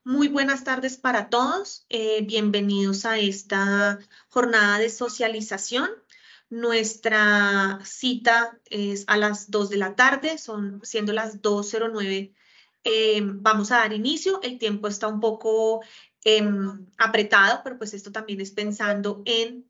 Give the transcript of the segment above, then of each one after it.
Muy buenas tardes para todos. Bienvenidos a esta jornada de socialización. Nuestra cita es a las 2 de la tarde, siendo las 2:09. Vamos a dar inicio. El tiempo está un poco apretado, pero pues esto también es pensando en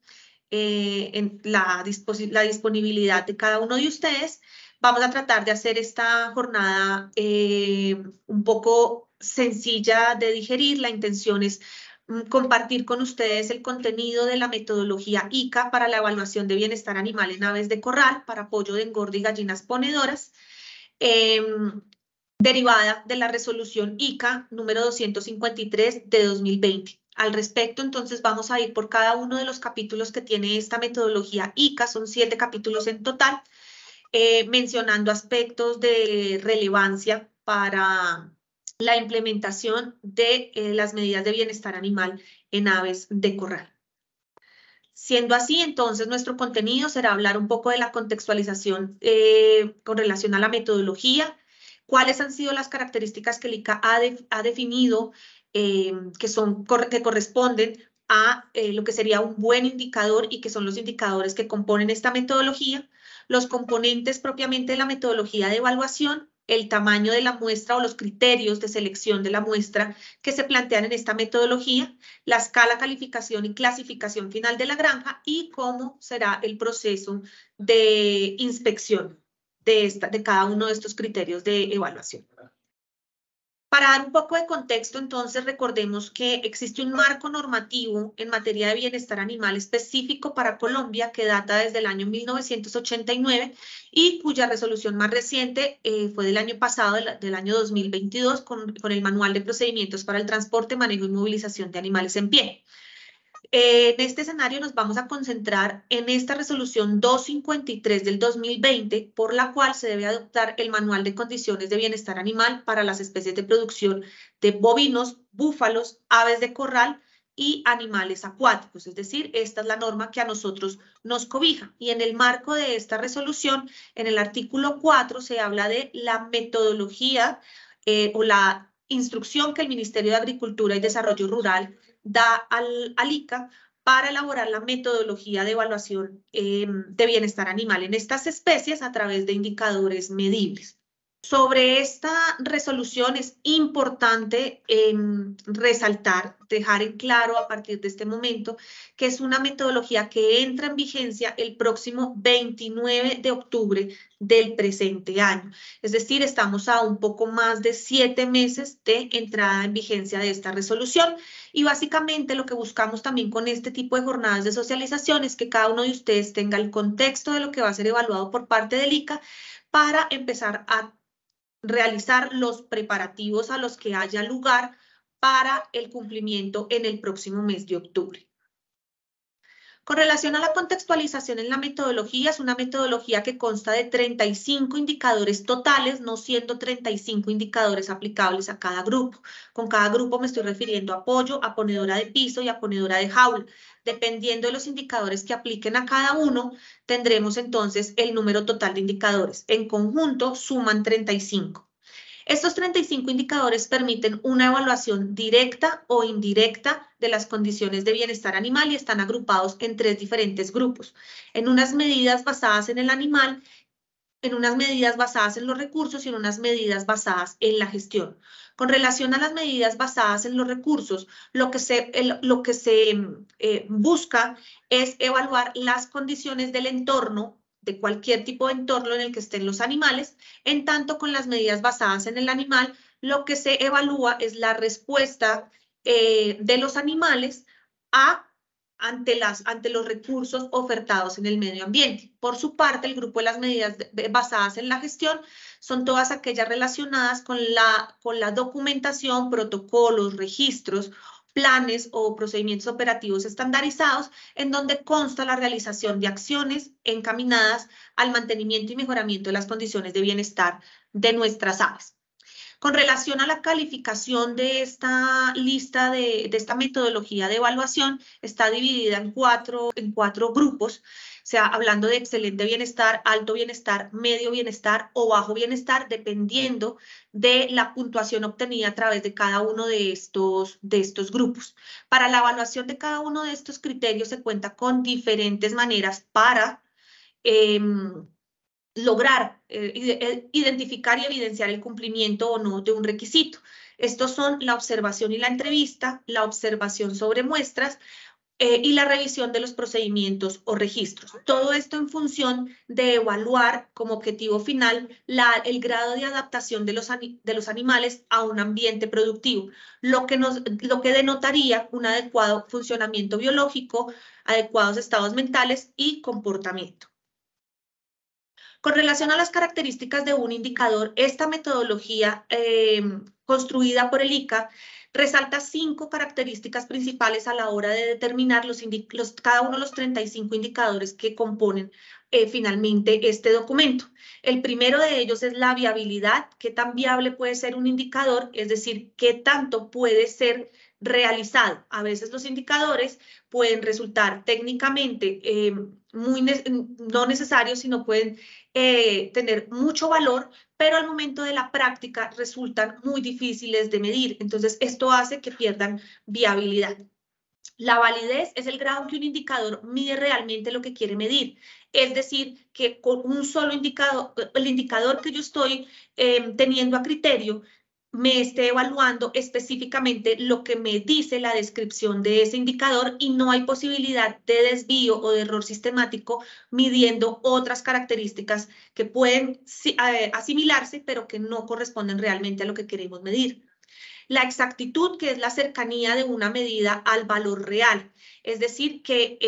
la disponibilidad de cada uno de ustedes. Vamos a tratar de hacer esta jornada un poco sencilla de digerir. La intención es compartir con ustedes el contenido de la metodología ICA para la evaluación de bienestar animal en aves de corral para apoyo de engorde y gallinas ponedoras, derivada de la resolución ICA número 253 de 2020. Al respecto, entonces vamos a ir por cada uno de los capítulos que tiene esta metodología ICA, son 7 capítulos en total, mencionando aspectos de relevancia para la implementación de las medidas de bienestar animal en aves de corral. Siendo así, entonces nuestro contenido será hablar un poco de la contextualización con relación a la metodología, cuáles han sido las características que el ICA ha definido que corresponden a lo que sería un buen indicador y que son los indicadores que componen esta metodología, los componentes propiamente de la metodología de evaluación, el tamaño de la muestra o los criterios de selección de la muestra que se plantean en esta metodología, la escala, calificación y clasificación final de la granja y cómo será el proceso de inspección de cada uno de estos criterios de evaluación. Para dar un poco de contexto, entonces, recordemos que existe un marco normativo en materia de bienestar animal específico para Colombia que data desde el año 1989 y cuya resolución más reciente fue del año pasado, del año 2022, con el Manual de Procedimientos para el Transporte, Manejo y Movilización de Animales en Pie. En este escenario nos vamos a concentrar en esta resolución 253 del 2020, por la cual se debe adoptar el Manual de Condiciones de Bienestar Animal para las especies de producción de bovinos, búfalos, aves de corral y animales acuáticos. Es decir, esta es la norma que a nosotros nos cobija. Y en el marco de esta resolución, en el artículo 4, se habla de la metodología o la instrucción que el Ministerio de Agricultura y Desarrollo Rural da al ICA para elaborar la metodología de evaluación de bienestar animal en estas especies a través de indicadores medibles. Sobre esta resolución es importante resaltar, dejar en claro a partir de este momento que es una metodología que entra en vigencia el próximo 29 de octubre del presente año. Es decir, estamos a un poco más de 7 meses de entrada en vigencia de esta resolución y básicamente lo que buscamos también con este tipo de jornadas de socialización es que cada uno de ustedes tenga el contexto de lo que va a ser evaluado por parte del ICA para empezar a realizar los preparativos a los que haya lugar para el cumplimiento en el próximo mes de octubre. Con relación a la contextualización en la metodología, es una metodología que consta de 35 indicadores totales, no siendo 35 indicadores aplicables a cada grupo. Con cada grupo me estoy refiriendo a pollo, a ponedora de piso y a ponedora de jaula. Dependiendo de los indicadores que apliquen a cada uno, tendremos entonces el número total de indicadores. En conjunto suman 35. Estos 35 indicadores permiten una evaluación directa o indirecta de las condiciones de bienestar animal y están agrupados en 3 diferentes grupos. En unas medidas basadas en el animal, en unas medidas basadas en los recursos y en unas medidas basadas en la gestión. Con relación a las medidas basadas en los recursos, lo que se busca es evaluar las condiciones del entorno, de cualquier tipo de entorno en el que estén los animales, en tanto con las medidas basadas en el animal, lo que se evalúa es la respuesta de los animales ante los recursos ofertados en el medio ambiente. Por su parte, el grupo de las medidas basadas en la gestión son todas aquellas relacionadas con la documentación, protocolos, registros, planes o procedimientos operativos estandarizados, en donde consta la realización de acciones encaminadas al mantenimiento y mejoramiento de las condiciones de bienestar de nuestras aves. Con relación a la calificación de esta lista, de esta metodología de evaluación, está dividida en cuatro grupos. sea, hablando de excelente bienestar, alto bienestar, medio bienestar o bajo bienestar, dependiendo de la puntuación obtenida a través de cada uno de estos grupos. Para la evaluación de cada uno de estos criterios se cuenta con diferentes maneras para lograr identificar y evidenciar el cumplimiento o no de un requisito. Estos son la observación y la entrevista, la observación sobre muestras y la revisión de los procedimientos o registros. Todo esto en función de evaluar como objetivo final el grado de adaptación de los animales a un ambiente productivo, lo que denotaría un adecuado funcionamiento biológico, adecuados estados mentales y comportamiento. Con relación a las características de un indicador, esta metodología construida por el ICA resalta 5 características principales a la hora de determinar cada uno de los 35 indicadores que componen finalmente este documento. El primero de ellos es la viabilidad. ¿Qué tan viable puede ser un indicador? Es decir, ¿qué tanto puede ser realizado? A veces los indicadores pueden resultar técnicamente no necesarios, sino pueden tener mucho valor, pero al momento de la práctica resultan muy difíciles de medir. Entonces, esto hace que pierdan viabilidad. La validez es el grado en que un indicador mide realmente lo que quiere medir. Es decir, que con un solo indicador, el indicador que yo estoy teniendo a criterio, me esté evaluando específicamente lo que me dice la descripción de ese indicador y no hay posibilidad de desvío o de error sistemático midiendo otras características que pueden asimilarse, pero que no corresponden realmente a lo que queremos medir. La exactitud, que es la cercanía de una medida al valor real, es decir, que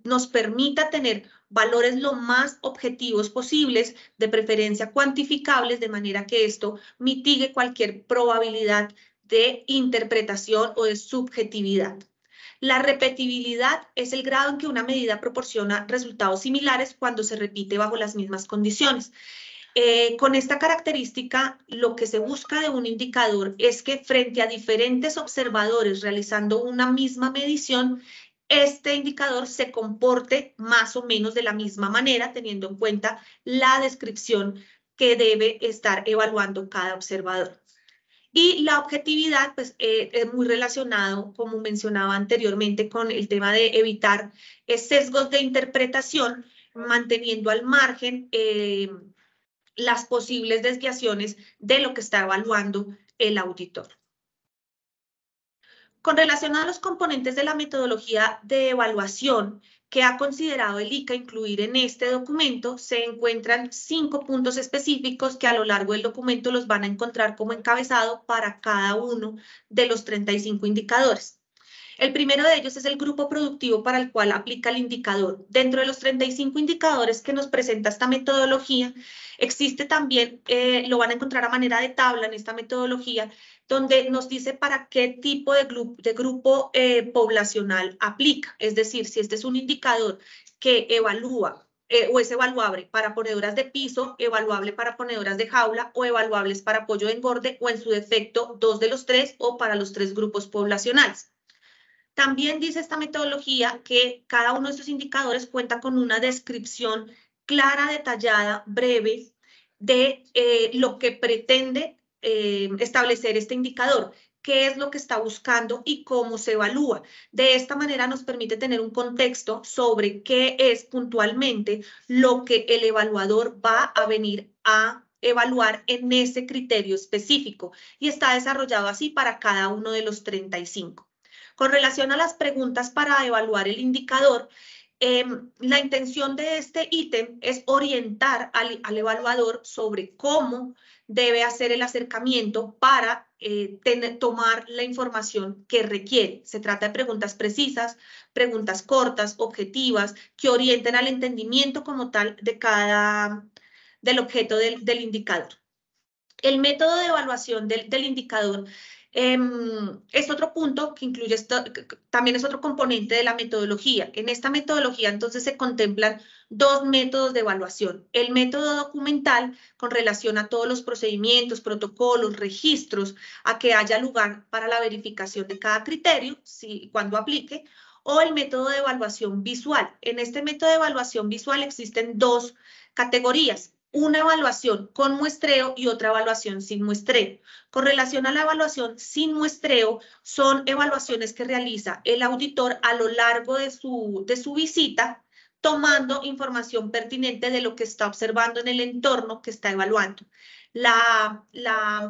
nos permita tener valores lo más objetivos posibles, de preferencia cuantificables, de manera que esto mitigue cualquier probabilidad de interpretación o de subjetividad. La repetibilidad es el grado en que una medida proporciona resultados similares cuando se repite bajo las mismas condiciones. Con esta característica, lo que se busca de un indicador es que frente a diferentes observadores realizando una misma medición, este indicador se comporte más o menos de la misma manera, teniendo en cuenta la descripción que debe estar evaluando cada observador. Y la objetividad, pues, es muy relacionado, como mencionaba anteriormente, con el tema de evitar sesgos de interpretación, manteniendo al margen las posibles desviaciones de lo que está evaluando el auditor. Con relación a los componentes de la metodología de evaluación que ha considerado el ICA incluir en este documento, se encuentran 5 puntos específicos que a lo largo del documento los van a encontrar como encabezado para cada uno de los 35 indicadores. El primero de ellos es el grupo productivo para el cual aplica el indicador. Dentro de los 35 indicadores que nos presenta esta metodología, existe también, lo van a encontrar a manera de tabla en esta metodología, donde nos dice para qué tipo de grupo poblacional aplica. Es decir, si este es un indicador que evalúa o es evaluable para ponedoras de piso, evaluable para ponedoras de jaula o evaluables para pollo de engorde o en su defecto 2 de los 3 o para los 3 grupos poblacionales. También dice esta metodología que cada uno de estos indicadores cuenta con una descripción clara, detallada, breve de lo que pretende establecer este indicador, qué es lo que está buscando y cómo se evalúa. De esta manera nos permite tener un contexto sobre qué es puntualmente lo que el evaluador va a venir a evaluar en ese criterio específico y está desarrollado así para cada uno de los 35. Con relación a las preguntas para evaluar el indicador, la intención de este ítem es orientar al evaluador sobre cómo debe hacer el acercamiento para tomar la información que requiere. Se trata de preguntas precisas, preguntas cortas, objetivas, que orienten al entendimiento como tal del objeto del indicador. El método de evaluación del indicador es otro punto que incluye también es otro componente de la metodología. En esta metodología entonces se contemplan 2 métodos de evaluación. El método documental con relación a todos los procedimientos, protocolos, registros, a que haya lugar para la verificación de cada criterio, cuando aplique, o el método de evaluación visual. En este método de evaluación visual existen dos categorías, una evaluación con muestreo y otra evaluación sin muestreo. Con relación a la evaluación sin muestreo, son evaluaciones que realiza el auditor a lo largo de su visita, tomando información pertinente de lo que está observando en el entorno que está evaluando.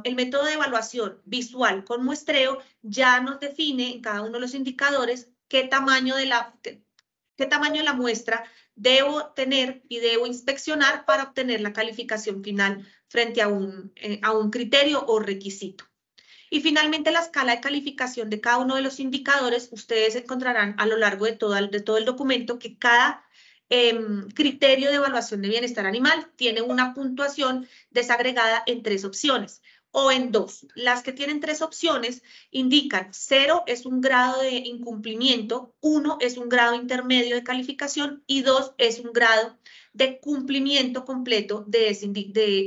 El método de evaluación visual con muestreo ya nos define en cada uno de los indicadores qué tamaño de la muestra debo tener y debo inspeccionar para obtener la calificación final frente a un criterio o requisito. Y finalmente la escala de calificación de cada uno de los indicadores, ustedes encontrarán a lo largo de todo el documento que cada criterio de evaluación de bienestar animal tiene una puntuación desagregada en 3 opciones o en 2. Las que tienen 3 opciones indican 0 es un grado de incumplimiento, 1 es un grado intermedio de calificación y 2 es un grado de cumplimiento completo de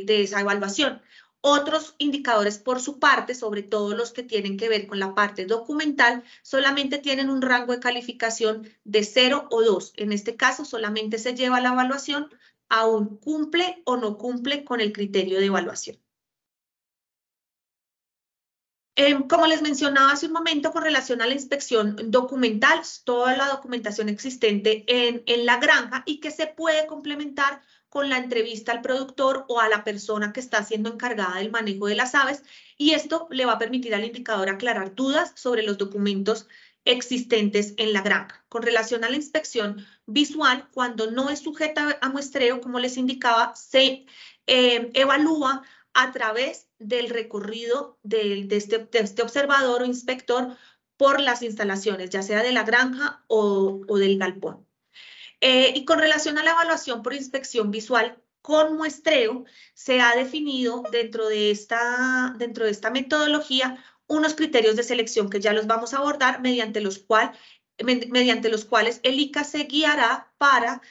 esa evaluación. Otros indicadores por su parte, sobre todo los que tienen que ver con la parte documental, solamente tienen un rango de calificación de 0 o 2. En este caso, solamente se lleva la evaluación a un cumple o no cumple con el criterio de evaluación. Como les mencionaba hace un momento, con relación a la inspección documental, toda la documentación existente en la granja y que se puede complementar con la entrevista al productor o a la persona que está siendo encargada del manejo de las aves, y esto le va a permitir al indicador aclarar dudas sobre los documentos existentes en la granja. Con relación a la inspección visual, cuando no es sujeta a muestreo, como les indicaba, se evalúa a través del recorrido de este observador o inspector por las instalaciones, ya sea de la granja o del galpón. Y con relación a la evaluación por inspección visual con muestreo, se ha definido dentro de esta metodología unos criterios de selección que ya los vamos a abordar, mediante los cuales el ICA se guiará para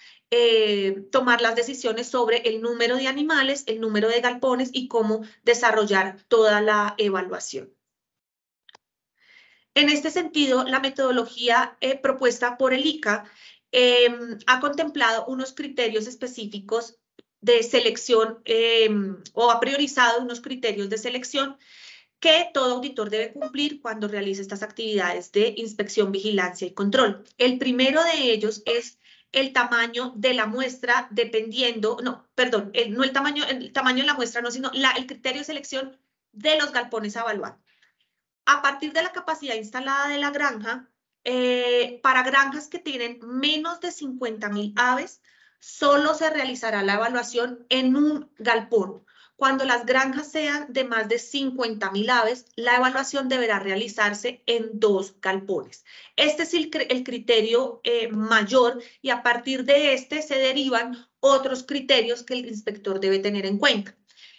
tomar las decisiones sobre el número de animales, el número de galpones y cómo desarrollar toda la evaluación. En este sentido, la metodología propuesta por el ICA ha contemplado unos criterios específicos de selección o ha priorizado unos criterios de selección que todo auditor debe cumplir cuando realice estas actividades de inspección, vigilancia y control. El primero de ellos es el tamaño de la muestra dependiendo, no el tamaño de la muestra, no, sino el criterio de selección de los galpones a evaluar. A partir de la capacidad instalada de la granja, para granjas que tienen menos de 50.000 aves, solo se realizará la evaluación en un galpón. Cuando las granjas sean de más de 50.000 aves, la evaluación deberá realizarse en 2 galpones. Este es el criterio mayor, y a partir de este se derivan otros criterios que el inspector debe tener en cuenta.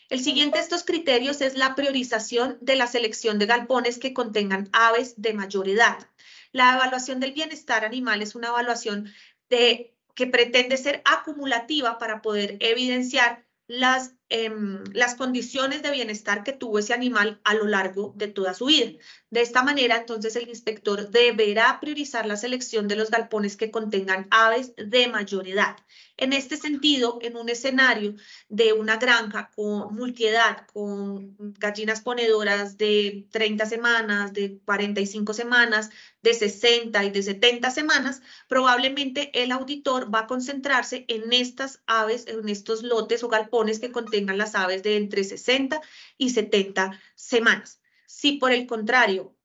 El siguiente de estos criterios es la priorización de la selección de galpones que contengan aves de mayor edad. La evaluación del bienestar animal es una evaluación que pretende ser acumulativa para poder evidenciar las condiciones de bienestar que tuvo ese animal a lo largo de toda su vida. De esta manera, entonces, el inspector deberá priorizar la selección de los galpones que contengan aves de mayor edad. En este sentido, en un escenario de una granja con multiedad, con gallinas ponedoras de 30 semanas, de 45 semanas, de 60 y de 70 semanas, probablemente el auditor va a concentrarse en estas aves, en estos lotes o galpones que contengan las aves de entre 60 y 70 semanas. Si por el contrario,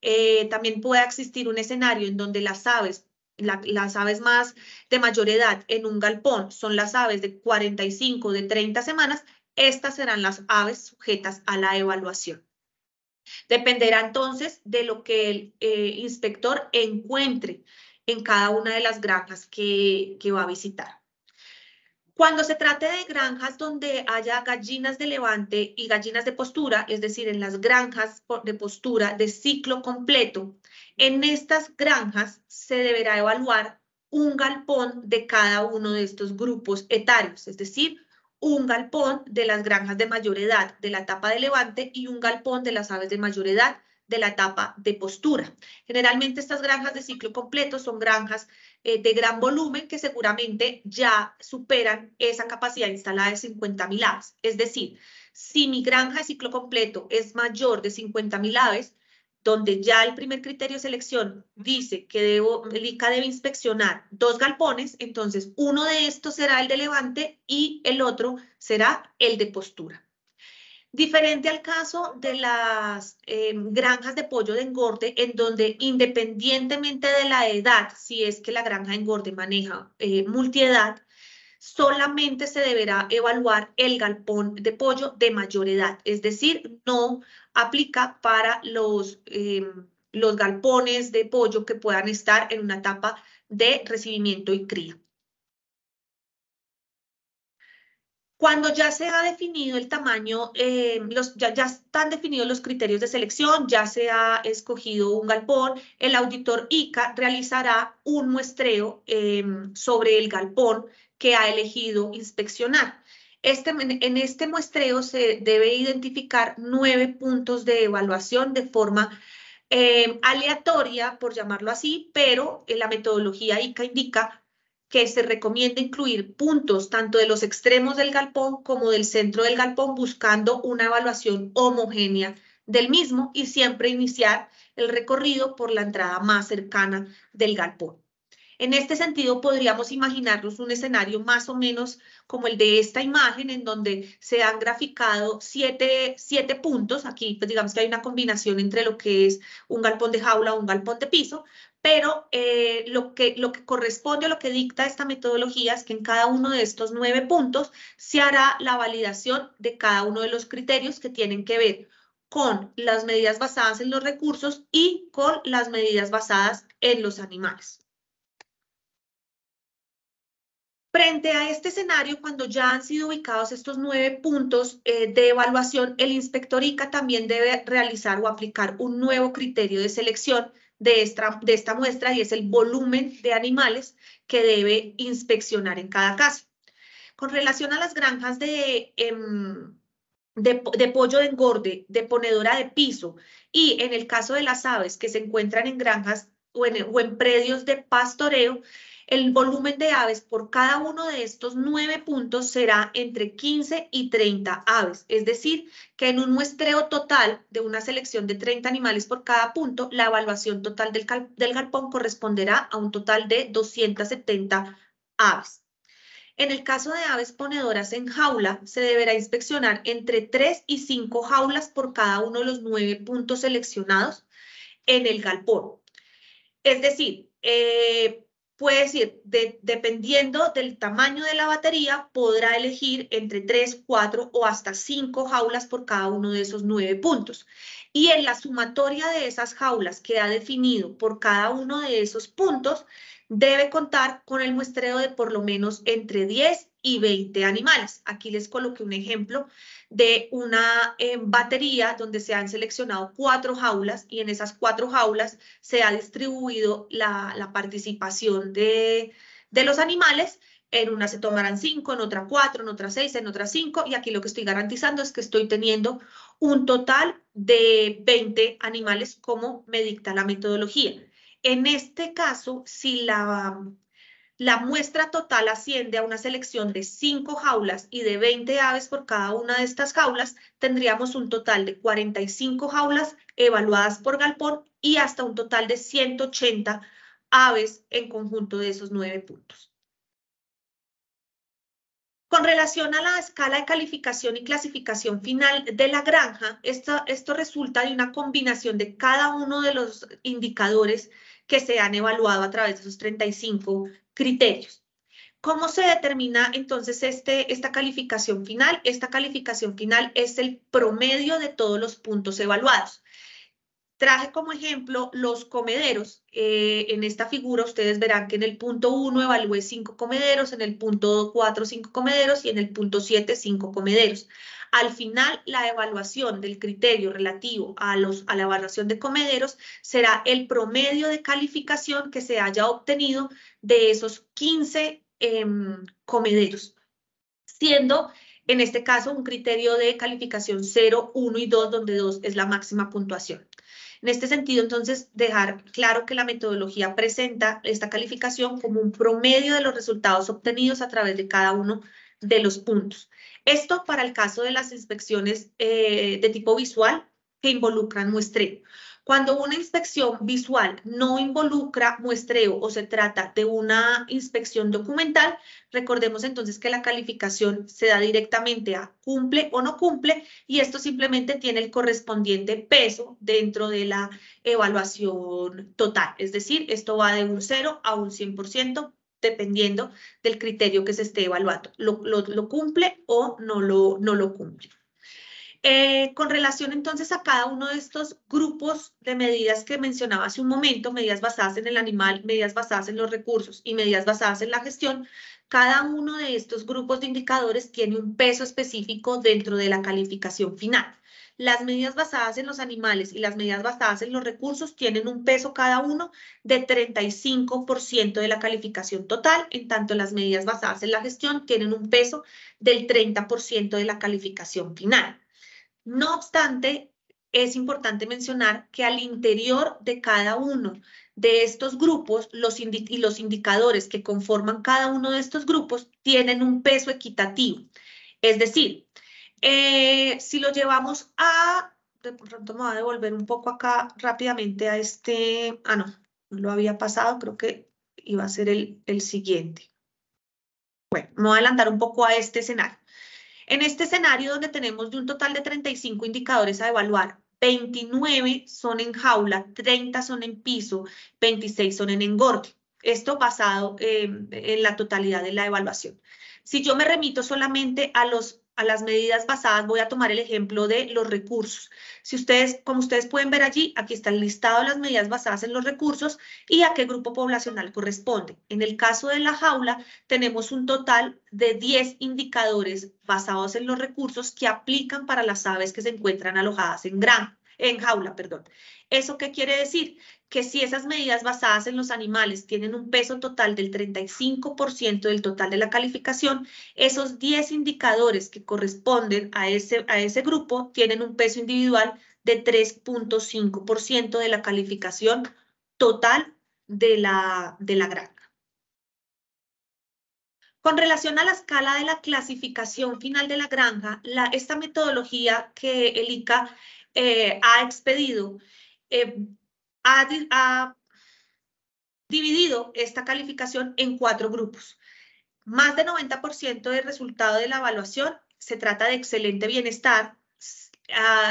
también puede existir un escenario en donde las aves más de mayor edad en un galpón son las aves de 45, de 30 semanas, estas serán las aves sujetas a la evaluación. Dependerá entonces de lo que el inspector encuentre en cada una de las granjas que va a visitar. Cuando se trate de granjas donde haya gallinas de levante y gallinas de postura, es decir, en las granjas de postura de ciclo completo, en estas granjas se deberá evaluar un galpón de cada uno de estos grupos etarios, es decir, un galpón de las granjas de mayor edad de la etapa de levante y un galpón de las aves de mayor edad de la etapa de postura. Generalmente estas granjas de ciclo completo son granjas de gran volumen que seguramente ya superan esa capacidad instalada de 50.000 aves. Es decir, si mi granja de ciclo completo es mayor de 50.000 aves, donde ya el primer criterio de selección dice que el ICA debe inspeccionar 2 galpones, entonces uno de estos será el de levante y el otro será el de postura. Diferente al caso de las granjas de pollo de engorde, en donde independientemente de la edad, si es que la granja de engorde maneja multiedad, solamente se deberá evaluar el galpón de pollo de mayor edad, es decir, no aplica para los galpones de pollo que puedan estar en una etapa de recibimiento y cría. Cuando ya se ha definido el tamaño, ya están definidos los criterios de selección, ya se ha escogido un galpón, el auditor ICA realizará un muestreo sobre el galpón que ha elegido inspeccionar. En este muestreo se debe identificar 9 puntos de evaluación de forma aleatoria, por llamarlo así, pero la metodología ICA indica que se recomienda incluir puntos tanto de los extremos del galpón como del centro del galpón, buscando una evaluación homogénea del mismo y siempre iniciar el recorrido por la entrada más cercana del galpón. En este sentido, podríamos imaginarnos un escenario más o menos como el de esta imagen, en donde se han graficado 7 puntos. Aquí, pues digamos que hay una combinación entre lo que es un galpón de jaula o un galpón de piso, pero lo que corresponde o lo que dicta esta metodología es que en cada uno de estos 9 puntos se hará la validación de cada uno de los criterios que tienen que ver con las medidas basadas en los recursos y con las medidas basadas en los animales. Frente a este escenario, cuando ya han sido ubicados estos 9 puntos de evaluación, el inspector ICA también debe realizar o aplicar un nuevo criterio de selección de esta muestra, y es el volumen de animales que debe inspeccionar en cada caso. Con relación a las granjas de pollo de engorde, de ponedora de piso, y en el caso de las aves que se encuentran en granjas o en predios de pastoreo, el volumen de aves por cada uno de estos 9 puntos será entre 15 y 30 aves. Es decir, que en un muestreo total de una selección de 30 animales por cada punto, la evaluación total del galpón corresponderá a un total de 270 aves. En el caso de aves ponedoras en jaula, se deberá inspeccionar entre 3 y 5 jaulas por cada uno de los 9 puntos seleccionados en el galpón. Es decir, puede decir, dependiendo del tamaño de la batería, podrá elegir entre 3, 4 o hasta 5 jaulas por cada uno de esos 9 puntos. Y en la sumatoria de esas jaulas que ha definido por cada uno de esos puntos, debe contar con el muestreo de por lo menos entre 10 y 20 animales. Aquí les coloqué un ejemplo de una batería donde se han seleccionado 4 jaulas y en esas 4 jaulas se ha distribuido la participación de los animales. En una se tomarán 5, en otra 4, en otra 6, en otra 5, y aquí lo que estoy garantizando es que estoy teniendo un total de 20 animales como me dicta la metodología. En este caso, si la muestra total asciende a una selección de 5 jaulas y de 20 aves por cada una de estas jaulas, tendríamos un total de 45 jaulas evaluadas por galpón y hasta un total de 180 aves en conjunto de esos 9 puntos. Con relación a la escala de calificación y clasificación final de la granja, esto resulta de una combinación de cada uno de los indicadores que se han evaluado a través de esos 35 criterios. ¿Cómo se determina entonces esta calificación final? Esta calificación final es el promedio de todos los puntos evaluados. Traje como ejemplo los comederos. En esta figura ustedes verán que en el punto 1 evalué 5 comederos, en el punto 4 5 comederos y en el punto 7 5 comederos. Al final, la evaluación del criterio relativo a la evaluación de comederos será el promedio de calificación que se haya obtenido de esos 15 comederos, siendo en este caso un criterio de calificación 0, 1 y 2, donde 2 es la máxima puntuación. En este sentido, entonces, dejar claro que la metodología presenta esta calificación como un promedio de los resultados obtenidos a través de cada uno de los puntos. Esto para el caso de las inspecciones de tipo visual que involucran muestreo. Cuando una inspección visual no involucra muestreo o se trata de una inspección documental, recordemos entonces que la calificación se da directamente a cumple o no cumple y esto simplemente tiene el correspondiente peso dentro de la evaluación total. Es decir, esto va de un 0 a un 100% dependiendo del criterio que se esté evaluando. ¿Lo cumple o no lo cumple? Con relación entonces a cada uno de estos grupos de medidas que mencionaba hace un momento, medidas basadas en el animal, medidas basadas en los recursos y medidas basadas en la gestión, cada uno de estos grupos de indicadores tiene un peso específico dentro de la calificación final. Las medidas basadas en los animales y las medidas basadas en los recursos tienen un peso cada uno de 35% de la calificación total, en tanto las medidas basadas en la gestión tienen un peso del 30% de la calificación final. No obstante, es importante mencionar que al interior de cada uno de estos grupos, los indicadores que conforman cada uno de estos grupos tienen un peso equitativo. Es decir, si lo llevamos a, de pronto me voy a devolver un poco acá rápidamente a este, no lo había pasado, creo que iba a ser el siguiente. Bueno, me voy a adelantar un poco a este escenario. En este escenario donde tenemos de un total de 35 indicadores a evaluar, 29 son en jaula, 30 son en piso, 26 son en engorde. Esto basado en la totalidad de la evaluación. Si yo me remito solamente a las medidas basadas, voy a tomar el ejemplo de los recursos. Como ustedes pueden ver allí, aquí está el listado de las medidas basadas en los recursos y a qué grupo poblacional corresponde. En el caso de la jaula, tenemos un total de 10 indicadores basados en los recursos que aplican para las aves que se encuentran alojadas en jaula. ¿Eso qué quiere decir? Que si esas medidas basadas en los animales tienen un peso total del 35% del total de la calificación, esos 10 indicadores que corresponden a ese grupo tienen un peso individual de 3.5% de la calificación total de la granja. Con relación a la escala de la clasificación final de la granja, esta metodología que el ICA ha expedido ha dividido esta calificación en 4 grupos. Más del 90% del resultado de la evaluación se trata de excelente bienestar,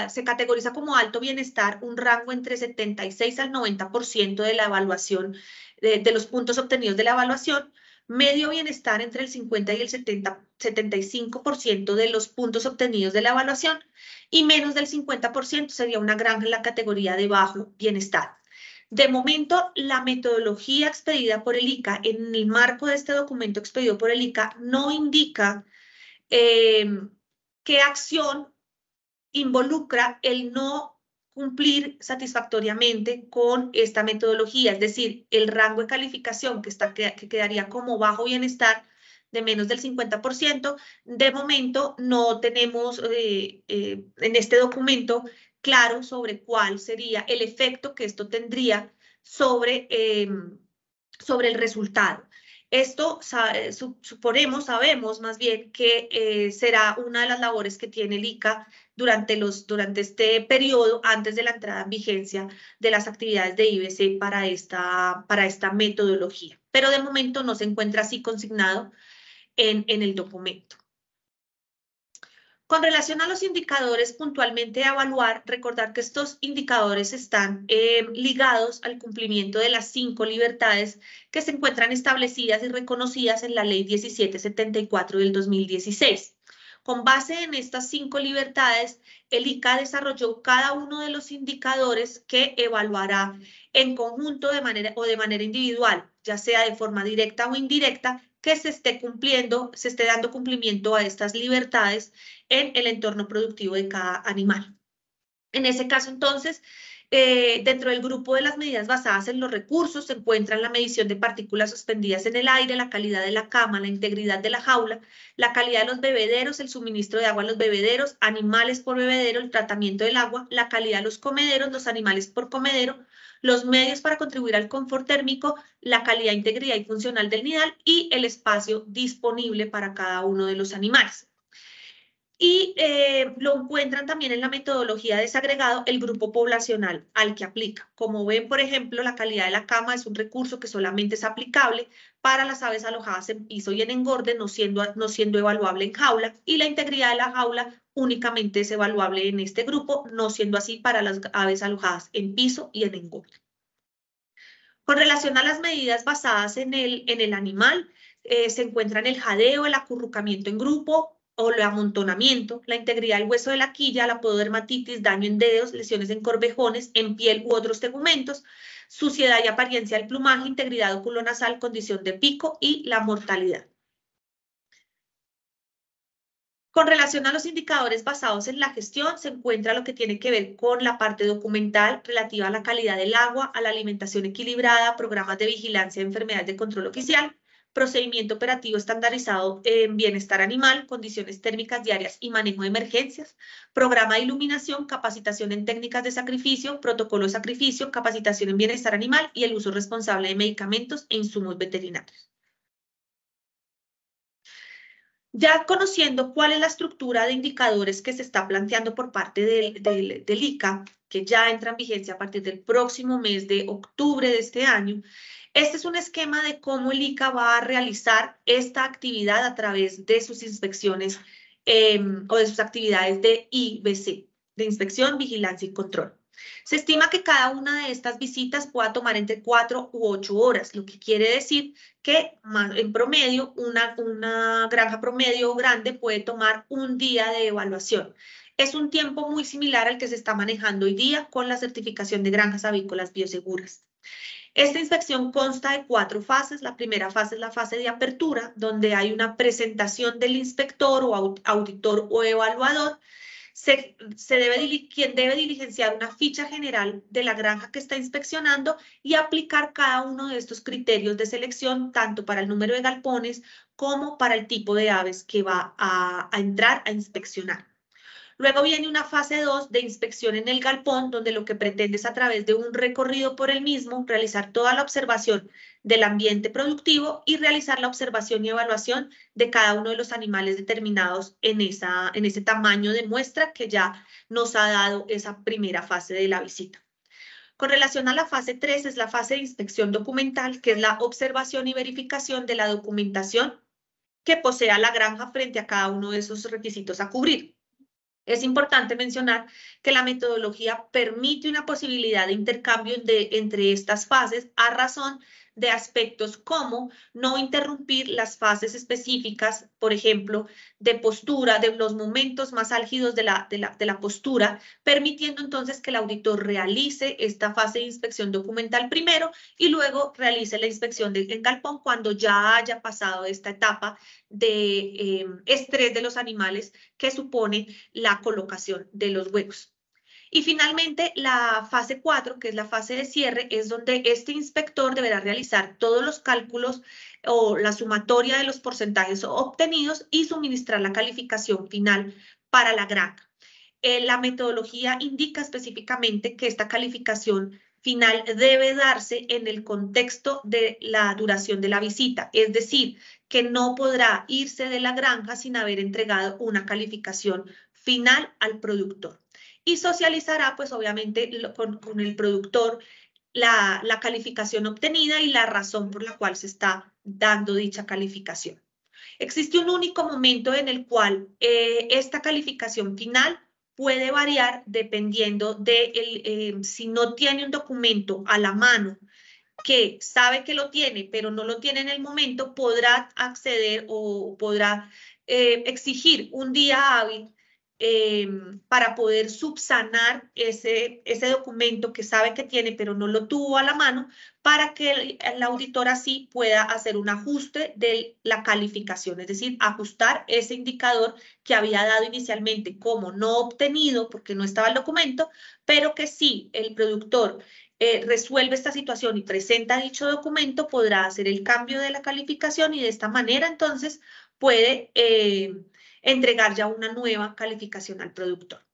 se categoriza como alto bienestar un rango entre 76 al 90% de la evaluación, de los puntos obtenidos de la evaluación, medio bienestar entre el 50 y el 75% de los puntos obtenidos de la evaluación y menos del 50% sería una granja en la categoría de bajo bienestar. De momento, la metodología expedida por el ICA, en el marco de este documento expedido por el ICA, no indica qué acción involucra el no cumplir satisfactoriamente con esta metodología, es decir, el rango de calificación que quedaría como bajo bienestar de menos del 50%, de momento no tenemos en este documento claro sobre cuál sería el efecto que esto tendría sobre el resultado. Esto sabemos más bien que será una de las labores que tiene el ICA durante este periodo antes de la entrada en vigencia de las actividades de IBC para esta metodología. Pero de momento no se encuentra así consignado en el documento. Con relación a los indicadores puntualmente a evaluar, recordar que estos indicadores están ligados al cumplimiento de las 5 libertades que se encuentran establecidas y reconocidas en la Ley 1774 del 2016. Con base en estas 5 libertades, el ICA desarrolló cada uno de los indicadores que evaluará en conjunto de manera individual, ya sea de forma directa o indirecta, que se esté dando cumplimiento a estas libertades en el entorno productivo de cada animal. En ese caso, entonces, Dentro del grupo de las medidas basadas en los recursos se encuentran la medición de partículas suspendidas en el aire, la calidad de la cama, la integridad de la jaula, la calidad de los bebederos, el suministro de agua a los bebederos, animales por bebedero, el tratamiento del agua, la calidad de los comederos, los animales por comedero, los medios para contribuir al confort térmico, la calidad, integridad y funcional del nidal y el espacio disponible para cada uno de los animales. Y lo encuentran también en la metodología desagregado el grupo poblacional al que aplica. Como ven, por ejemplo, la calidad de la cama es un recurso que solamente es aplicable para las aves alojadas en piso y en engorde, no siendo evaluable en jaula, y la integridad de la jaula únicamente es evaluable en este grupo, no siendo así para las aves alojadas en piso y en engorde. Con relación a las medidas basadas en el animal, se encuentran el jadeo, el acurrucamiento en grupo, o el amontonamiento, la integridad del hueso de la quilla, la pododermatitis, daño en dedos, lesiones en corvejones, en piel u otros tegumentos, suciedad y apariencia del plumaje, integridad oculonasal, condición de pico y la mortalidad. Con relación a los indicadores basados en la gestión, se encuentra lo que tiene que ver con la parte documental relativa a la calidad del agua, a la alimentación equilibrada, programas de vigilancia de enfermedades de control oficial, procedimiento operativo estandarizado en bienestar animal, condiciones térmicas diarias y manejo de emergencias, programa de iluminación, capacitación en técnicas de sacrificio, protocolo de sacrificio, capacitación en bienestar animal y el uso responsable de medicamentos e insumos veterinarios. Ya conociendo cuál es la estructura de indicadores que se está planteando por parte del ICA, que ya entra en vigencia a partir del próximo mes de octubre de este año, este es un esquema de cómo el ICA va a realizar esta actividad a través de sus inspecciones o de sus actividades de IVC, de inspección, vigilancia y control. Se estima que cada una de estas visitas pueda tomar entre 4 u 8 horas, lo que quiere decir que en promedio una granja promedio grande puede tomar un día de evaluación. Es un tiempo muy similar al que se está manejando hoy día con la certificación de granjas avícolas bioseguras. Esta inspección consta de 4 fases. La primera fase es la fase de apertura, donde hay una presentación del inspector o auditor o evaluador. Quien debe diligenciar una ficha general de la granja que está inspeccionando y aplicar cada uno de estos criterios de selección, tanto para el número de galpones como para el tipo de aves que va a entrar a inspeccionar. Luego viene una fase 2 de inspección en el galpón, donde lo que pretende es a través de un recorrido por el mismo, realizar toda la observación del ambiente productivo y realizar la observación y evaluación de cada uno de los animales determinados en ese tamaño de muestra que ya nos ha dado esa primera fase de la visita. Con relación a la fase 3 es la fase de inspección documental, que es la observación y verificación de la documentación que posea la granja frente a cada uno de esos requisitos a cubrir. Es importante mencionar que la metodología permite una posibilidad de intercambio entre estas fases a razón de aspectos como no interrumpir las fases específicas, por ejemplo, de postura, de los momentos más álgidos de la postura, permitiendo entonces que el auditor realice esta fase de inspección documental primero y luego realice la inspección en galpón cuando ya haya pasado esta etapa de estrés de los animales que supone la colocación de los huevos. Y finalmente, la fase 4, que es la fase de cierre, es donde este inspector deberá realizar todos los cálculos o la sumatoria de los porcentajes obtenidos y suministrar la calificación final para la granja. La metodología indica específicamente que esta calificación final debe darse en el contexto de la duración de la visita, es decir, que no podrá irse de la granja sin haber entregado una calificación final al productor. Y socializará, pues obviamente, con el productor la calificación obtenida y la razón por la cual se está dando dicha calificación. Existe un único momento en el cual esta calificación final puede variar dependiendo de si no tiene un documento a la mano que sabe que lo tiene, pero no lo tiene en el momento, podrá acceder o podrá exigir un día hábil para poder subsanar ese documento que sabe que tiene, pero no lo tuvo a la mano, para que el auditor así pueda hacer un ajuste de la calificación, es decir, ajustar ese indicador que había dado inicialmente como no obtenido porque no estaba el documento, pero que si el productor resuelve esta situación y presenta dicho documento, podrá hacer el cambio de la calificación y de esta manera entonces puede entregar ya una nueva calificación al productor.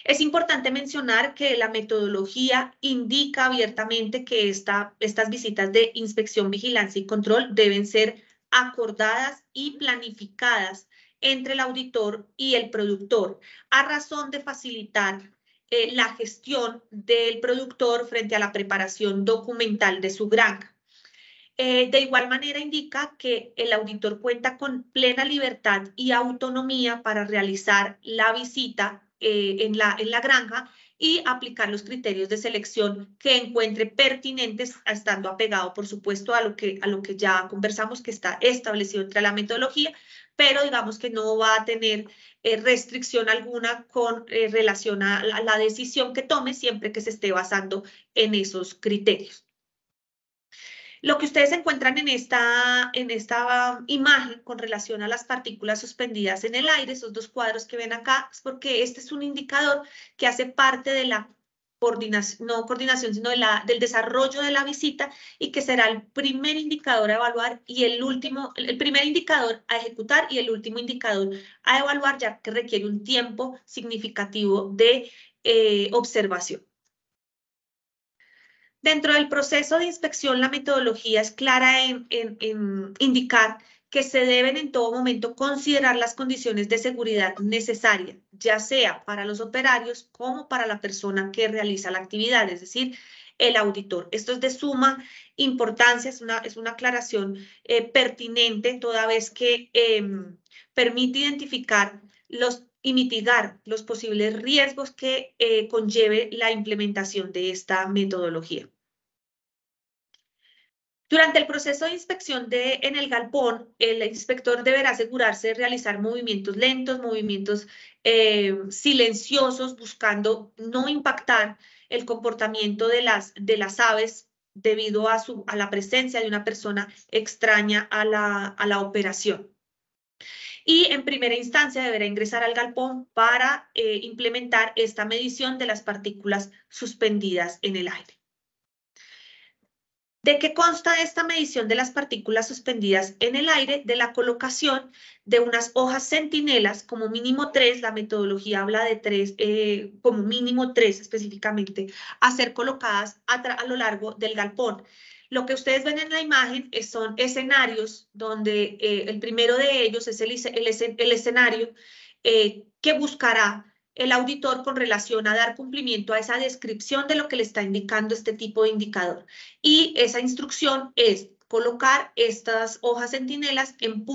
Es importante mencionar que la metodología indica abiertamente que estas visitas de inspección, vigilancia y control deben ser acordadas y planificadas entre el auditor y el productor, a razón de facilitar la gestión del productor frente a la preparación documental de su granja. De igual manera indica que el auditor cuenta con plena libertad y autonomía para realizar la visita en la granja y aplicar los criterios de selección que encuentre pertinentes, estando apegado, por supuesto, a lo que ya conversamos, que está establecido entre la metodología, pero digamos que no va a tener restricción alguna con relación a la decisión que tome, siempre que se esté basando en esos criterios. Lo que ustedes encuentran en esta imagen con relación a las partículas suspendidas en el aire, esos dos cuadros que ven acá, es porque este es un indicador que hace parte de la coordinación, no coordinación, sino del desarrollo de la visita y que será el primer indicador a evaluar y el primer indicador a ejecutar y el último indicador a evaluar, ya que requiere un tiempo significativo de observación. Dentro del proceso de inspección, la metodología es clara en indicar que se deben en todo momento considerar las condiciones de seguridad necesarias, ya sea para los operarios como para la persona que realiza la actividad, es decir, el auditor. Esto es de suma importancia, es una aclaración pertinente, toda vez que permite identificar y mitigar los posibles riesgos que conlleve la implementación de esta metodología. Durante el proceso de inspección en el galpón, el inspector deberá asegurarse de realizar movimientos lentos, movimientos silenciosos, buscando no impactar el comportamiento de las aves debido a la presencia de una persona extraña a la operación. Y en primera instancia deberá ingresar al galpón para implementar esta medición de las partículas suspendidas en el aire. ¿De qué consta esta medición de las partículas suspendidas en el aire? De la colocación de unas hojas centinelas, como mínimo 3, la metodología habla de 3, como mínimo 3 específicamente, a ser colocadas a lo largo del galpón. Lo que ustedes ven en la imagen son escenarios donde el primero de ellos es el escenario que buscará el auditor con relación a dar cumplimiento a esa descripción de lo que le está indicando este tipo de indicador. Y esa instrucción es colocar estas hojas centinelas en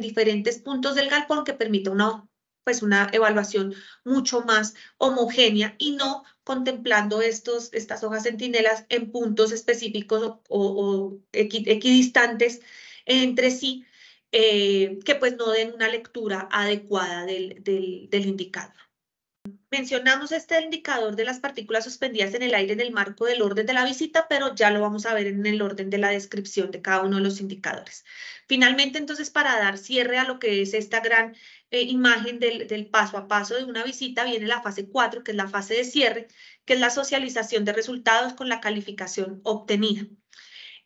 diferentes puntos del galpón que permita una evaluación mucho más homogénea y no contemplando estas hojas centinelas en puntos específicos o equidistantes entre sí, que pues no den una lectura adecuada del indicador. Mencionamos este indicador de las partículas suspendidas en el aire en el marco del orden de la visita, pero ya lo vamos a ver en el orden de la descripción de cada uno de los indicadores. Finalmente, entonces, para dar cierre a lo que es esta gran imagen del paso a paso de una visita, viene la fase 4, que es la fase de cierre, que es la socialización de resultados con la calificación obtenida.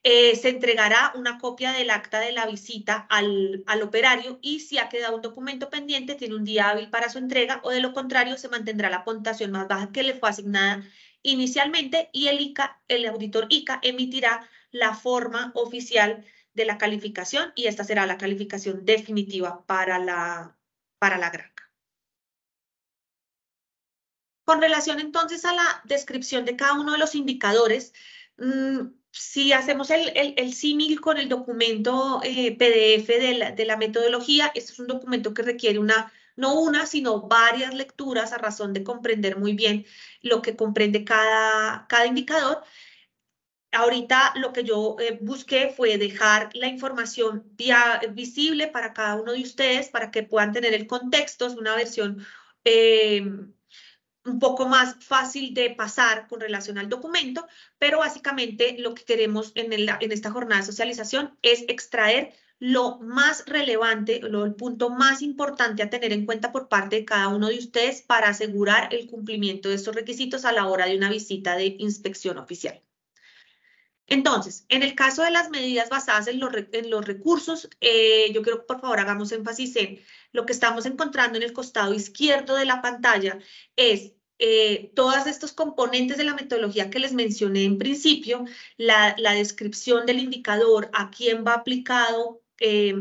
Se entregará una copia del acta de la visita al operario y si ha quedado un documento pendiente, tiene un día hábil para su entrega o de lo contrario se mantendrá la puntuación más baja que le fue asignada inicialmente y el auditor ICA emitirá la forma oficial de la calificación y esta será la calificación definitiva para la granja. Con relación entonces a la descripción de cada uno de los indicadores, si hacemos el símil con el documento PDF de la metodología, este es un documento que requiere no una, sino varias lecturas a razón de comprender muy bien lo que comprende cada indicador. Ahorita lo que yo busqué fue dejar la información visible para cada uno de ustedes para que puedan tener el contexto. Es una versión un poco más fácil de pasar con relación al documento, pero básicamente lo que queremos en esta jornada de socialización es extraer lo más relevante, el punto más importante a tener en cuenta por parte de cada uno de ustedes para asegurar el cumplimiento de estos requisitos a la hora de una visita de inspección oficial. Entonces, en el caso de las medidas basadas en los recursos, yo quiero que por favor hagamos énfasis en lo que estamos encontrando en el costado izquierdo de la pantalla es todos estos componentes de la metodología que les mencioné en principio, la descripción del indicador, a quién va aplicado,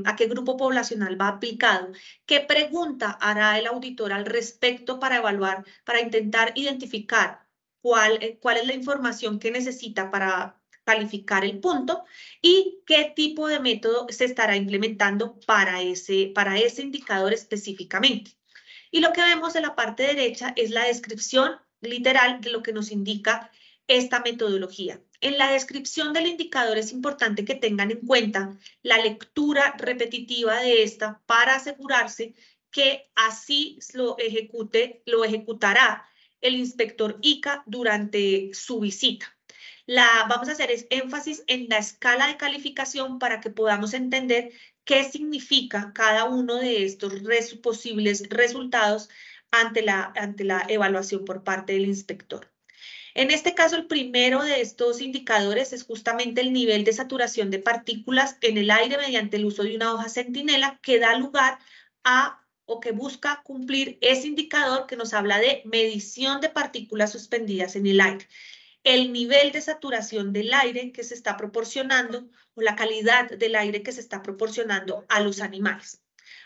a qué grupo poblacional va aplicado, qué pregunta hará el auditor al respecto para evaluar, para intentar identificar cuál es la información que necesita para calificar el punto y qué tipo de método se estará implementando para ese indicador específicamente. Y lo que vemos en la parte derecha es la descripción literal de lo que nos indica esta metodología. En la descripción del indicador es importante que tengan en cuenta la lectura repetitiva de esta para asegurarse que así lo ejecutará el inspector ICA durante su visita. Vamos a hacer énfasis en la escala de calificación para que podamos entender qué significa cada uno de estos posibles resultados ante la evaluación por parte del inspector. En este caso, el primero de estos indicadores es justamente el nivel de saturación de partículas en el aire mediante el uso de una hoja centinela que da lugar a o que busca cumplir ese indicador que nos habla de medición de partículas suspendidas en el aire. El nivel de saturación del aire que se está proporcionando o la calidad del aire que se está proporcionando a los animales.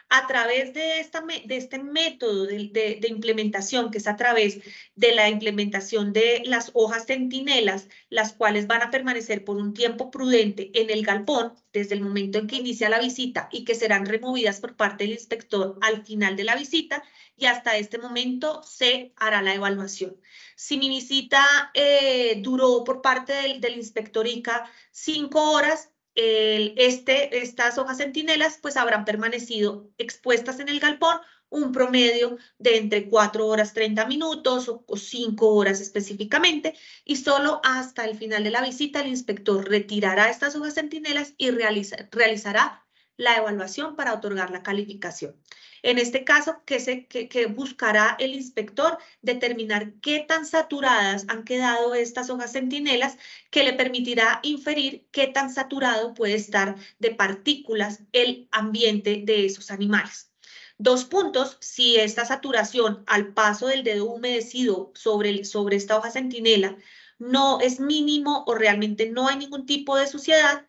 A través de este método de implementación, que es a través de la implementación de las hojas centinelas, las cuales van a permanecer por un tiempo prudente en el galpón desde el momento en que inicia la visita y que serán removidas por parte del inspector al final de la visita, y hasta este momento se hará la evaluación. Si mi visita duró por parte del inspector ICA 5 horas, estas hojas centinelas pues habrán permanecido expuestas en el galpón un promedio de entre 4 horas 30 minutos o 5 horas específicamente, y solo hasta el final de la visita el inspector retirará estas hojas centinelas y realizará la evaluación para otorgar la calificación. En este caso, ¿qué buscará el inspector? Determinar qué tan saturadas han quedado estas hojas centinelas, que le permitirá inferir qué tan saturado puede estar de partículas el ambiente de esos animales. 2 puntos, si esta saturación al paso del dedo humedecido sobre esta hoja centinela no es mínimo o realmente no hay ningún tipo de suciedad.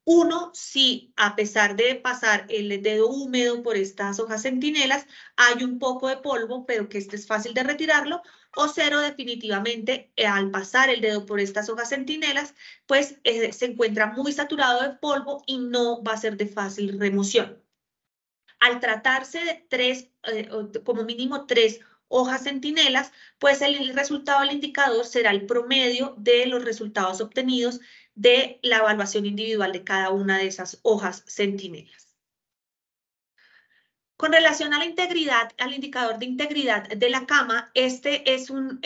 1, si a pesar de pasar el dedo húmedo por estas hojas centinelas, hay un poco de polvo, pero que este es fácil de retirarlo. O 0, definitivamente, al pasar el dedo por estas hojas centinelas, pues se encuentra muy saturado de polvo y no va a ser de fácil remoción. Al tratarse de como mínimo 3 hojas centinelas, pues el resultado del indicador será el promedio de los resultados obtenidos de la evaluación individual de cada una de esas hojas centinelas. Con relación a la integridad, al indicador de integridad de la cama, este es un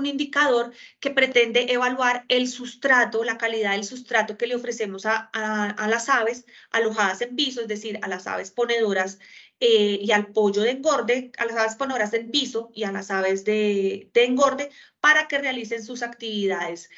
indicador que pretende evaluar el sustrato, la calidad del sustrato que le ofrecemos a las aves alojadas en piso, es decir, a las aves ponedoras y al pollo de engorde, a las aves ponedoras del piso y a las aves de engorde, para que realicen sus actividades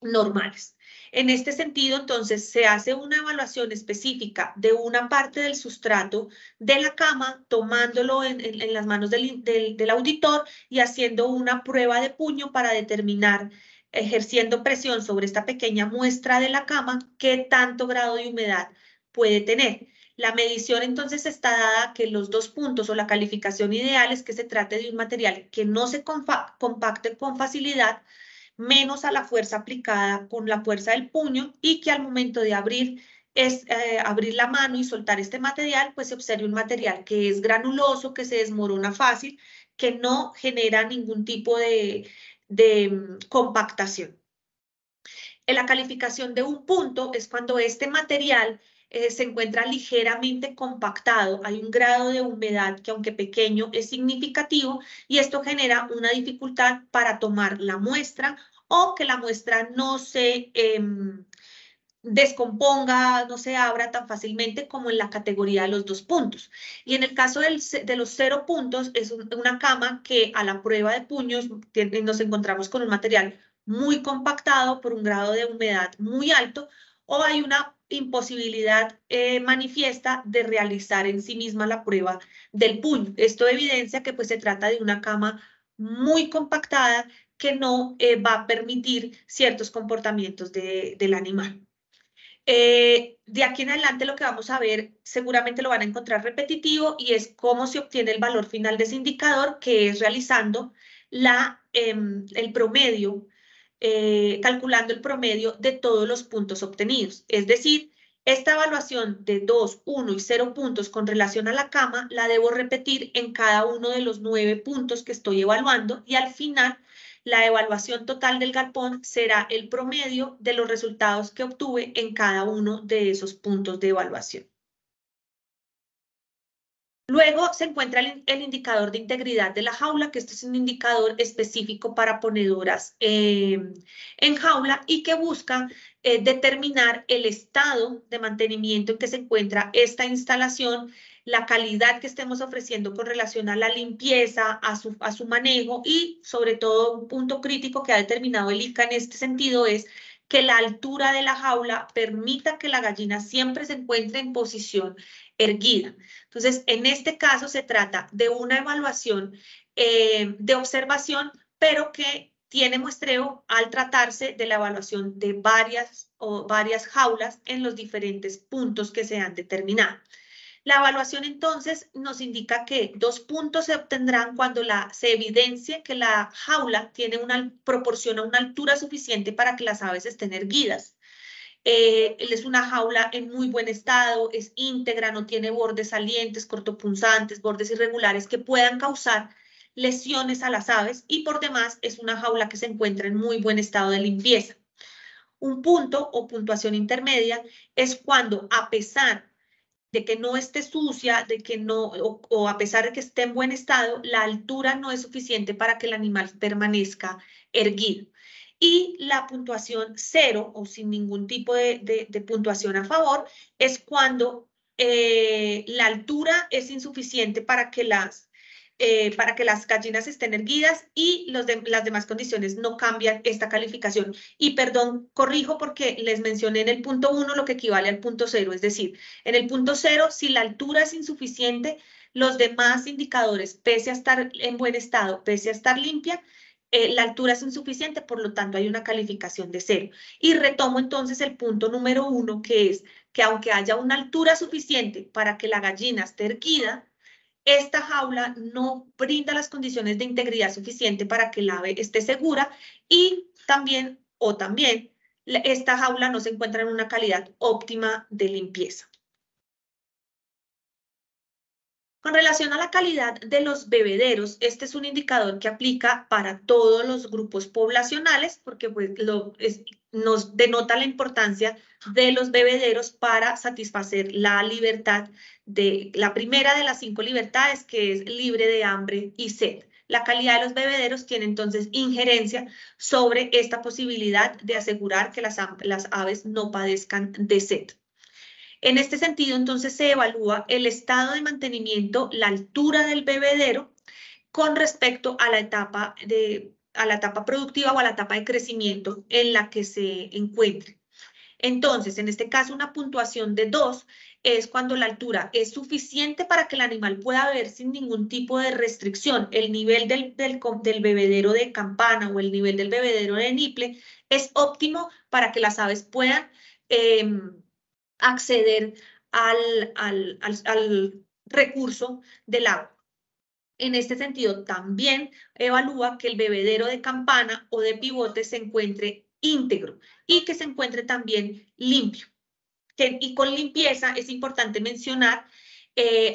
normales. En este sentido, entonces, se hace una evaluación específica de una parte del sustrato de la cama, tomándolo en las manos del auditor y haciendo una prueba de puño para determinar, ejerciendo presión sobre esta pequeña muestra de la cama, qué tanto grado de humedad puede tener. La medición entonces está dada que los 2 puntos o la calificación ideal es que se trate de un material que no se compacte con facilidad, menos a la fuerza aplicada con la fuerza del puño, y que al momento de abrir la mano y soltar este material, pues se observe un material que es granuloso, que se desmorona fácil, que no genera ningún tipo de compactación. En la calificación de 1 punto es cuando este material se encuentra ligeramente compactado. Hay un grado de humedad que, aunque pequeño, es significativo y esto genera una dificultad para tomar la muestra o que la muestra no se descomponga, no se abra tan fácilmente como en la categoría de los 2 puntos. Y en el caso de los 0 puntos, es una cama que a la prueba de puños nos encontramos con un material muy compactado por un grado de humedad muy alto, o hay una imposibilidad manifiesta de realizar en sí misma la prueba del puño. Esto evidencia que pues se trata de una cama muy compactada que no va a permitir ciertos comportamientos del animal. De aquí en adelante lo que vamos a ver seguramente lo van a encontrar repetitivo y es cómo se obtiene el valor final de ese indicador, que es realizando el promedio, calculando el promedio de todos los puntos obtenidos. Es decir, esta evaluación de 2, 1 y 0 puntos con relación a la cama la debo repetir en cada uno de los 9 puntos que estoy evaluando y al final la evaluación total del galpón será el promedio de los resultados que obtuve en cada uno de esos puntos de evaluación. Luego se encuentra el indicador de integridad de la jaula, que este es un indicador específico para ponedoras en jaula y que busca determinar el estado de mantenimiento en que se encuentra esta instalación, la calidad que estemos ofreciendo con relación a la limpieza, a su manejo y sobre todo un punto crítico que ha determinado el ICA en este sentido es que la altura de la jaula permita que la gallina siempre se encuentre en posición erguida. Entonces, en este caso se trata de una evaluación de observación, pero que tiene muestreo al tratarse de la evaluación de varias jaulas en los diferentes puntos que se han determinado. La evaluación entonces nos indica que 2 puntos se obtendrán cuando se evidencie que la jaula proporciona una altura suficiente para que las aves estén erguidas. Es una jaula en muy buen estado, es íntegra, no tiene bordes salientes, cortopunzantes, bordes irregulares que puedan causar lesiones a las aves y por demás es una jaula que se encuentra en muy buen estado de limpieza. Un punto o puntuación intermedia es cuando a pesar de que no esté sucia, de que no, o a pesar de que esté en buen estado, la altura no es suficiente para que el animal permanezca erguido. Y la puntuación 0 o sin ningún tipo de puntuación a favor es cuando la altura es insuficiente para que las gallinas estén erguidas y las demás condiciones no cambian esta calificación. Y perdón, corrijo porque les mencioné en el punto 1 lo que equivale al punto 0, es decir, en el punto 0, si la altura es insuficiente, los demás indicadores, pese a estar en buen estado, pese a estar limpia, la altura es insuficiente, por lo tanto hay una calificación de 0. Y retomo entonces el punto número 1, que es que aunque haya una altura suficiente para que la gallina esté erguida, esta jaula no brinda las condiciones de integridad suficiente para que el ave esté segura y también, esta jaula no se encuentra en una calidad óptima de limpieza. Con relación a la calidad de los bebederos, este es un indicador que aplica para todos los grupos poblacionales porque pues, nos denota la importancia de los bebederos para satisfacer la libertad la primera de las 5 libertades, que es libre de hambre y sed. La calidad de los bebederos tiene entonces injerencia sobre esta posibilidad de asegurar que las aves no padezcan de sed. En este sentido, entonces, se evalúa el estado de mantenimiento, la altura del bebedero con respecto a la etapa productiva o a la etapa de crecimiento en la que se encuentre. Entonces, en este caso, una puntuación de 2 es cuando la altura es suficiente para que el animal pueda beber sin ningún tipo de restricción. El nivel del bebedero de campana o el nivel del bebedero de niple es óptimo para que las aves puedan acceder al recurso del agua. En este sentido, también evalúa que el bebedero de campana o de pivote se encuentre íntegro y que se encuentre también limpio. Y con limpieza es importante mencionar,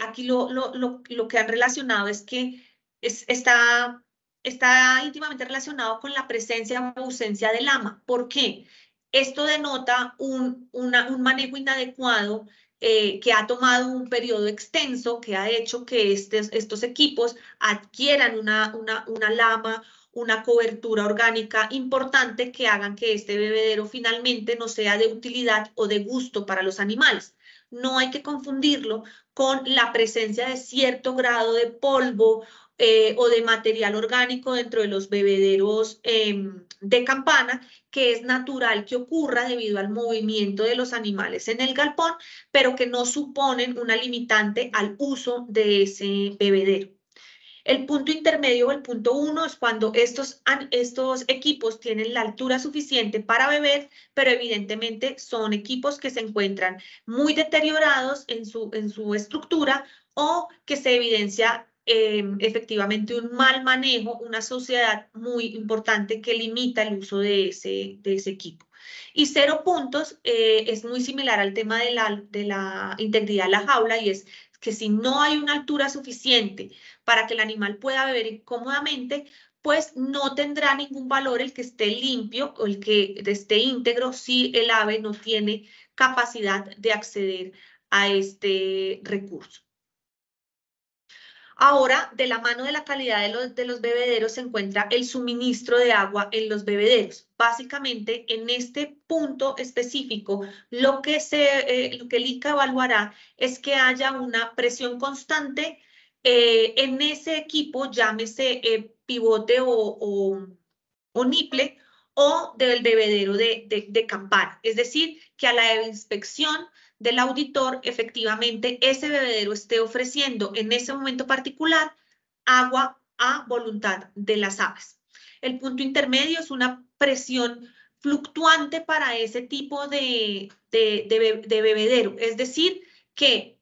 aquí lo que han relacionado es que está íntimamente relacionado con la presencia o ausencia del ama. ¿Por qué? Esto denota un manejo inadecuado que ha tomado un periodo extenso, que ha hecho que estos equipos adquieran una lama, una cobertura orgánica importante que hagan que este bebedero finalmente no sea de utilidad o de gusto para los animales. No hay que confundirlo con la presencia de cierto grado de polvo o de material orgánico dentro de los bebederos de campana, que es natural que ocurra debido al movimiento de los animales en el galpón, pero que no suponen una limitante al uso de ese bebedero. El punto intermedio o el punto 1 es cuando estos equipos tienen la altura suficiente para beber, pero evidentemente son equipos que se encuentran muy deteriorados en su estructura o que se evidencia efectivamente un mal manejo, una suciedad muy importante que limita el uso de ese equipo. Y 0 puntos es muy similar al tema de la integridad de la jaula, y es que si no hay una altura suficiente para que el animal pueda beber cómodamente, pues no tendrá ningún valor el que esté limpio o el que esté íntegro si el ave no tiene capacidad de acceder a este recurso. Ahora, de la mano de la calidad de los bebederos se encuentra el suministro de agua en los bebederos. Básicamente, en este punto específico, lo que el ICA evaluará es que haya una presión constante en ese equipo, llámese pivote o niple, o del bebedero de campana. Es decir, que a la inspección del auditor, efectivamente, ese bebedero esté ofreciendo en ese momento particular agua a voluntad de las aves. El punto intermedio es una presión fluctuante para ese tipo de bebedero, es decir, que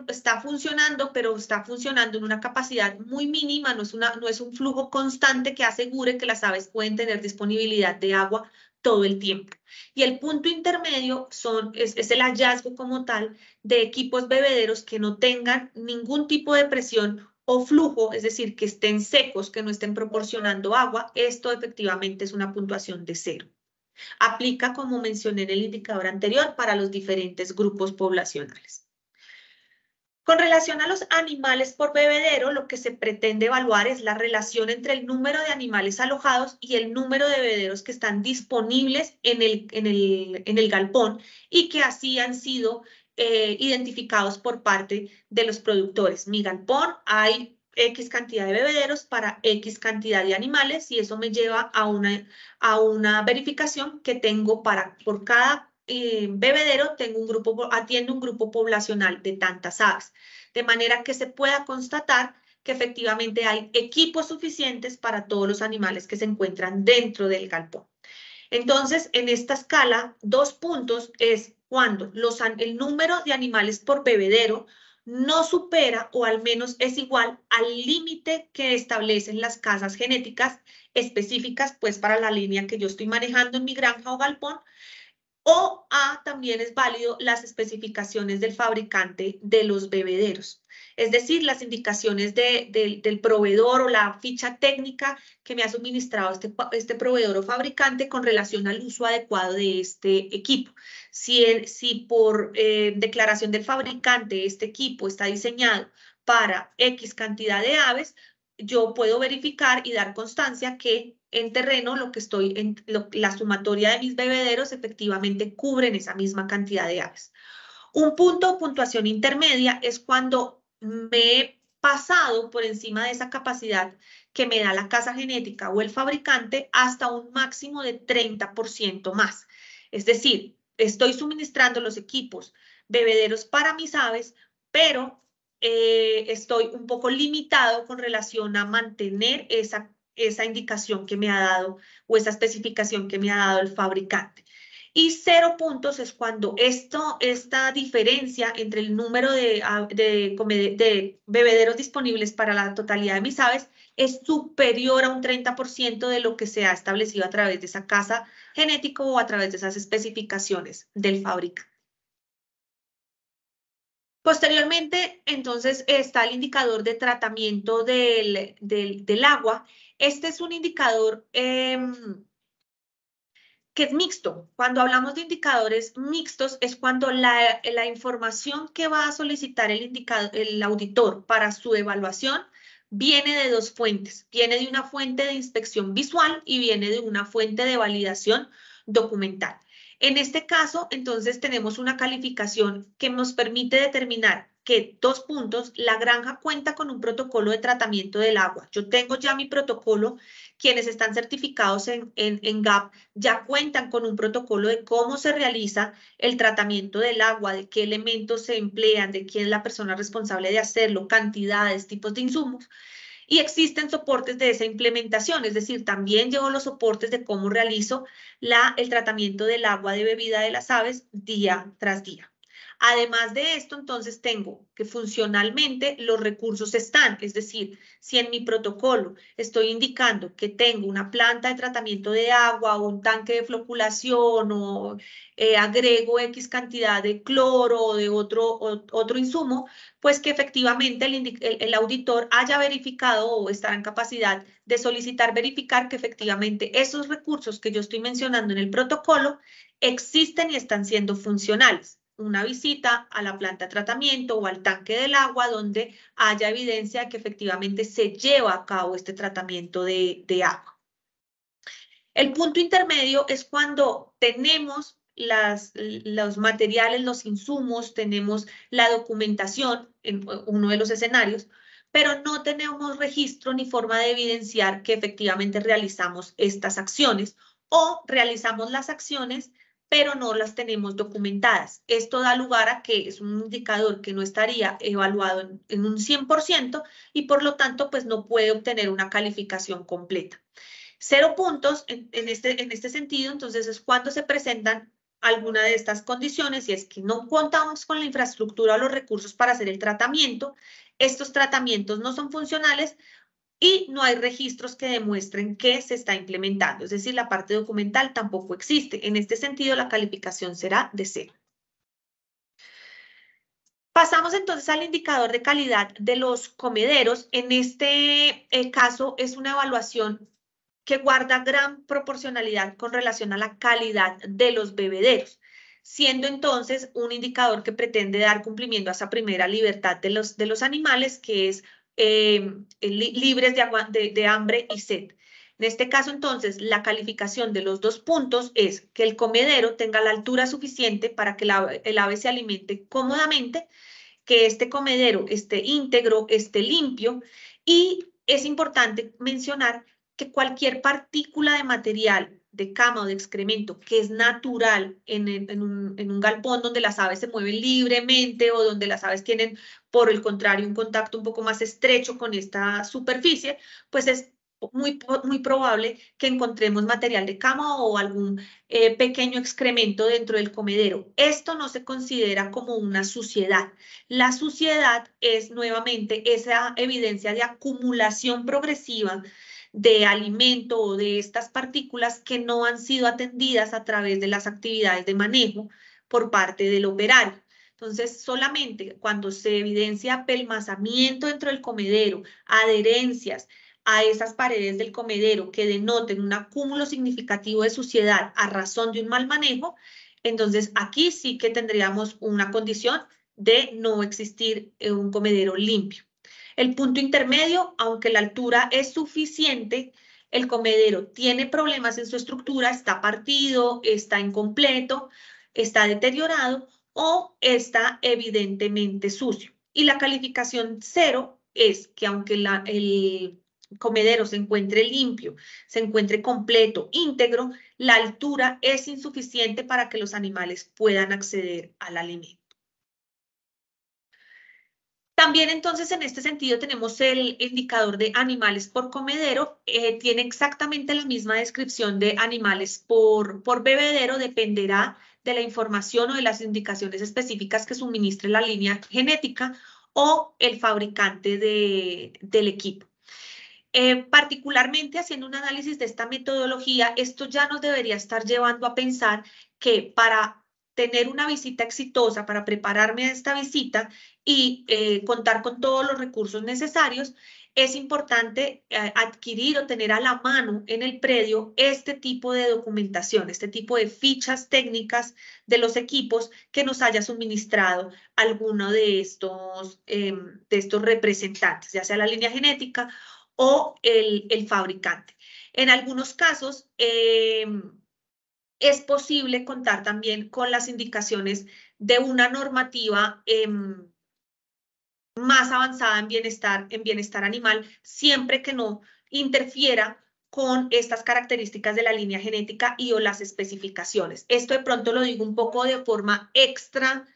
está funcionando, pero está funcionando en una capacidad muy mínima, no es un flujo constante que asegure que las aves pueden tener disponibilidad de agua todo el tiempo. Y el punto intermedio es el hallazgo como tal de equipos bebederos que no tengan ningún tipo de presión o flujo, es decir, que estén secos, que no estén proporcionando agua. Esto efectivamente es una puntuación de 0. Aplica, como mencioné en el indicador anterior, para los diferentes grupos poblacionales. Con relación a los animales por bebedero, lo que se pretende evaluar es la relación entre el número de animales alojados y el número de bebederos que están disponibles en el galpón y que así han sido identificados por parte de los productores. Mi galpón hay X cantidad de bebederos para X cantidad de animales y eso me lleva a una verificación que tengo por cada bebedero atiende un grupo poblacional de tantas aves, de manera que se pueda constatar que efectivamente hay equipos suficientes para todos los animales que se encuentran dentro del galpón. Entonces, en esta escala, 2 puntos es cuando el número de animales por bebedero no supera o al menos es igual al límite que establecen las casas genéticas específicas, pues para la línea que yo estoy manejando en mi granja o galpón, o también es válido las especificaciones del fabricante de los bebederos. Es decir, las indicaciones del proveedor o la ficha técnica que me ha suministrado este proveedor o fabricante con relación al uso adecuado de este equipo. Si por declaración del fabricante este equipo está diseñado para X cantidad de aves, yo puedo verificar y dar constancia que en terreno la sumatoria de mis bebederos efectivamente cubren esa misma cantidad de aves. Un punto o puntuación intermedia es cuando me he pasado por encima de esa capacidad que me da la casa genética o el fabricante hasta un máximo de 30% más. Es decir, estoy suministrando los equipos bebederos para mis aves, pero estoy un poco limitado con relación a mantener esa indicación que me ha dado o esa especificación que me ha dado el fabricante. Y 0 puntos es cuando esta diferencia entre el número de bebederos disponibles para la totalidad de mis aves es superior a un 30% de lo que se ha establecido a través de esa casa genética o a través de esas especificaciones del fabricante. Posteriormente, entonces, está el indicador de tratamiento del agua. Este es un indicador que es mixto. Cuando hablamos de indicadores mixtos es cuando la información que va a solicitar el auditor para su evaluación viene de dos fuentes. Viene de una fuente de inspección visual y viene de una fuente de validación documental. En este caso, entonces, tenemos una calificación que nos permite determinar que, 2 puntos, la granja cuenta con un protocolo de tratamiento del agua. Yo tengo ya mi protocolo, quienes están certificados en GAP ya cuentan con un protocolo de cómo se realiza el tratamiento del agua, de qué elementos se emplean, de quién es la persona responsable de hacerlo, cantidades, tipos de insumos. Y existen soportes de esa implementación, es decir, también llevo los soportes de cómo realizo el tratamiento del agua de bebida de las aves día tras día. Además de esto, entonces tengo que funcionalmente los recursos están, es decir, si en mi protocolo estoy indicando que tengo una planta de tratamiento de agua o un tanque de floculación o agrego X cantidad de cloro o de otro insumo, pues que efectivamente el auditor haya verificado o estará en capacidad de solicitar verificar que efectivamente esos recursos que yo estoy mencionando en el protocolo existen y están siendo funcionales. Una visita a la planta de tratamiento o al tanque del agua donde haya evidencia de que efectivamente se lleva a cabo este tratamiento de agua. El punto intermedio es cuando tenemos los materiales, los insumos, tenemos la documentación en uno de los escenarios, pero no tenemos registro ni forma de evidenciar que efectivamente realizamos estas acciones o realizamos las acciones pero no las tenemos documentadas. Esto da lugar a que es un indicador que no estaría evaluado en un 100% y por lo tanto pues no puede obtener una calificación completa. 0 puntos en este sentido, entonces es cuando se presentan alguna de estas condiciones y es que no contamos con la infraestructura o los recursos para hacer el tratamiento, estos tratamientos no son funcionales y no hay registros que demuestren que se está implementando, es decir, la parte documental tampoco existe. En este sentido, la calificación será de 0. Pasamos entonces al indicador de calidad de los comederos. En este caso es una evaluación que guarda gran proporcionalidad con relación a la calidad de los bebederos, siendo entonces un indicador que pretende dar cumplimiento a esa primera libertad de los animales, que es libres de hambre y sed. En este caso, entonces, la calificación de los 2 puntos es que el comedero tenga la altura suficiente para que el ave se alimente cómodamente, que este comedero esté íntegro, esté limpio, y es importante mencionar que cualquier partícula de material, de cama o de excremento que es natural en un galpón donde las aves se mueven libremente o donde las aves tienen, por el contrario, un contacto un poco más estrecho con esta superficie, pues es muy probable que encontremos material de cama o algún pequeño excremento dentro del comedero. Esto no se considera como una suciedad. La suciedad es nuevamente esa evidencia de acumulación progresiva de alimento o de estas partículas que no han sido atendidas a través de las actividades de manejo por parte del operario. Entonces, solamente cuando se evidencia apelmazamiento dentro del comedero, adherencias a esas paredes del comedero que denoten un acúmulo significativo de suciedad a razón de un mal manejo, entonces aquí sí que tendríamos una condición de no existir un comedero limpio. El punto intermedio, aunque la altura es suficiente, el comedero tiene problemas en su estructura, está partido, está incompleto, está deteriorado o está evidentemente sucio. Y la calificación 0 es que aunque el comedero se encuentre limpio, se encuentre completo, íntegro, la altura es insuficiente para que los animales puedan acceder al alimento. También entonces en este sentido tenemos el indicador de animales por comedero, tiene exactamente la misma descripción de animales por bebedero, dependerá de la información o de las indicaciones específicas que suministre la línea genética o el fabricante del equipo. Particularmente haciendo un análisis de esta metodología, esto ya nos debería estar llevando a pensar que para tener una visita exitosa, para prepararme a esta visita y contar con todos los recursos necesarios, es importante adquirir o tener a la mano en el predio este tipo de documentación, este tipo de fichas técnicas de los equipos que nos haya suministrado alguno de estos representantes, ya sea la línea genética o el fabricante. En algunos casos, es posible contar también con las indicaciones de una normativa más avanzada en bienestar animal, siempre que no interfiera con estas características de la línea genética y o las especificaciones. Esto de pronto lo digo un poco de forma extra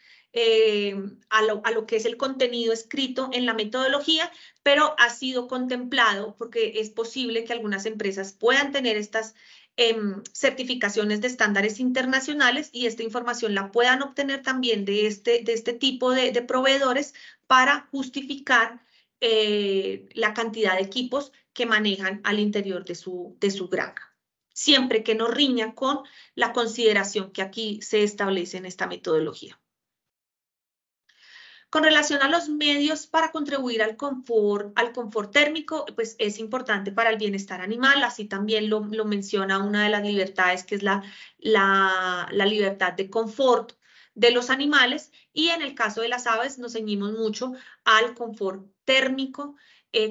a lo que es el contenido escrito en la metodología, pero ha sido contemplado porque es posible que algunas empresas puedan tener estas certificaciones de estándares internacionales y esta información la puedan obtener también de este tipo de proveedores para justificar la cantidad de equipos que manejan al interior de su granja, siempre que no riña con la consideración que aquí se establece en esta metodología. Con relación a los medios para contribuir al confort térmico, pues es importante para el bienestar animal, así también lo menciona una de las libertades, que es la libertad de confort de los animales, y en el caso de las aves nos ceñimos mucho al confort térmico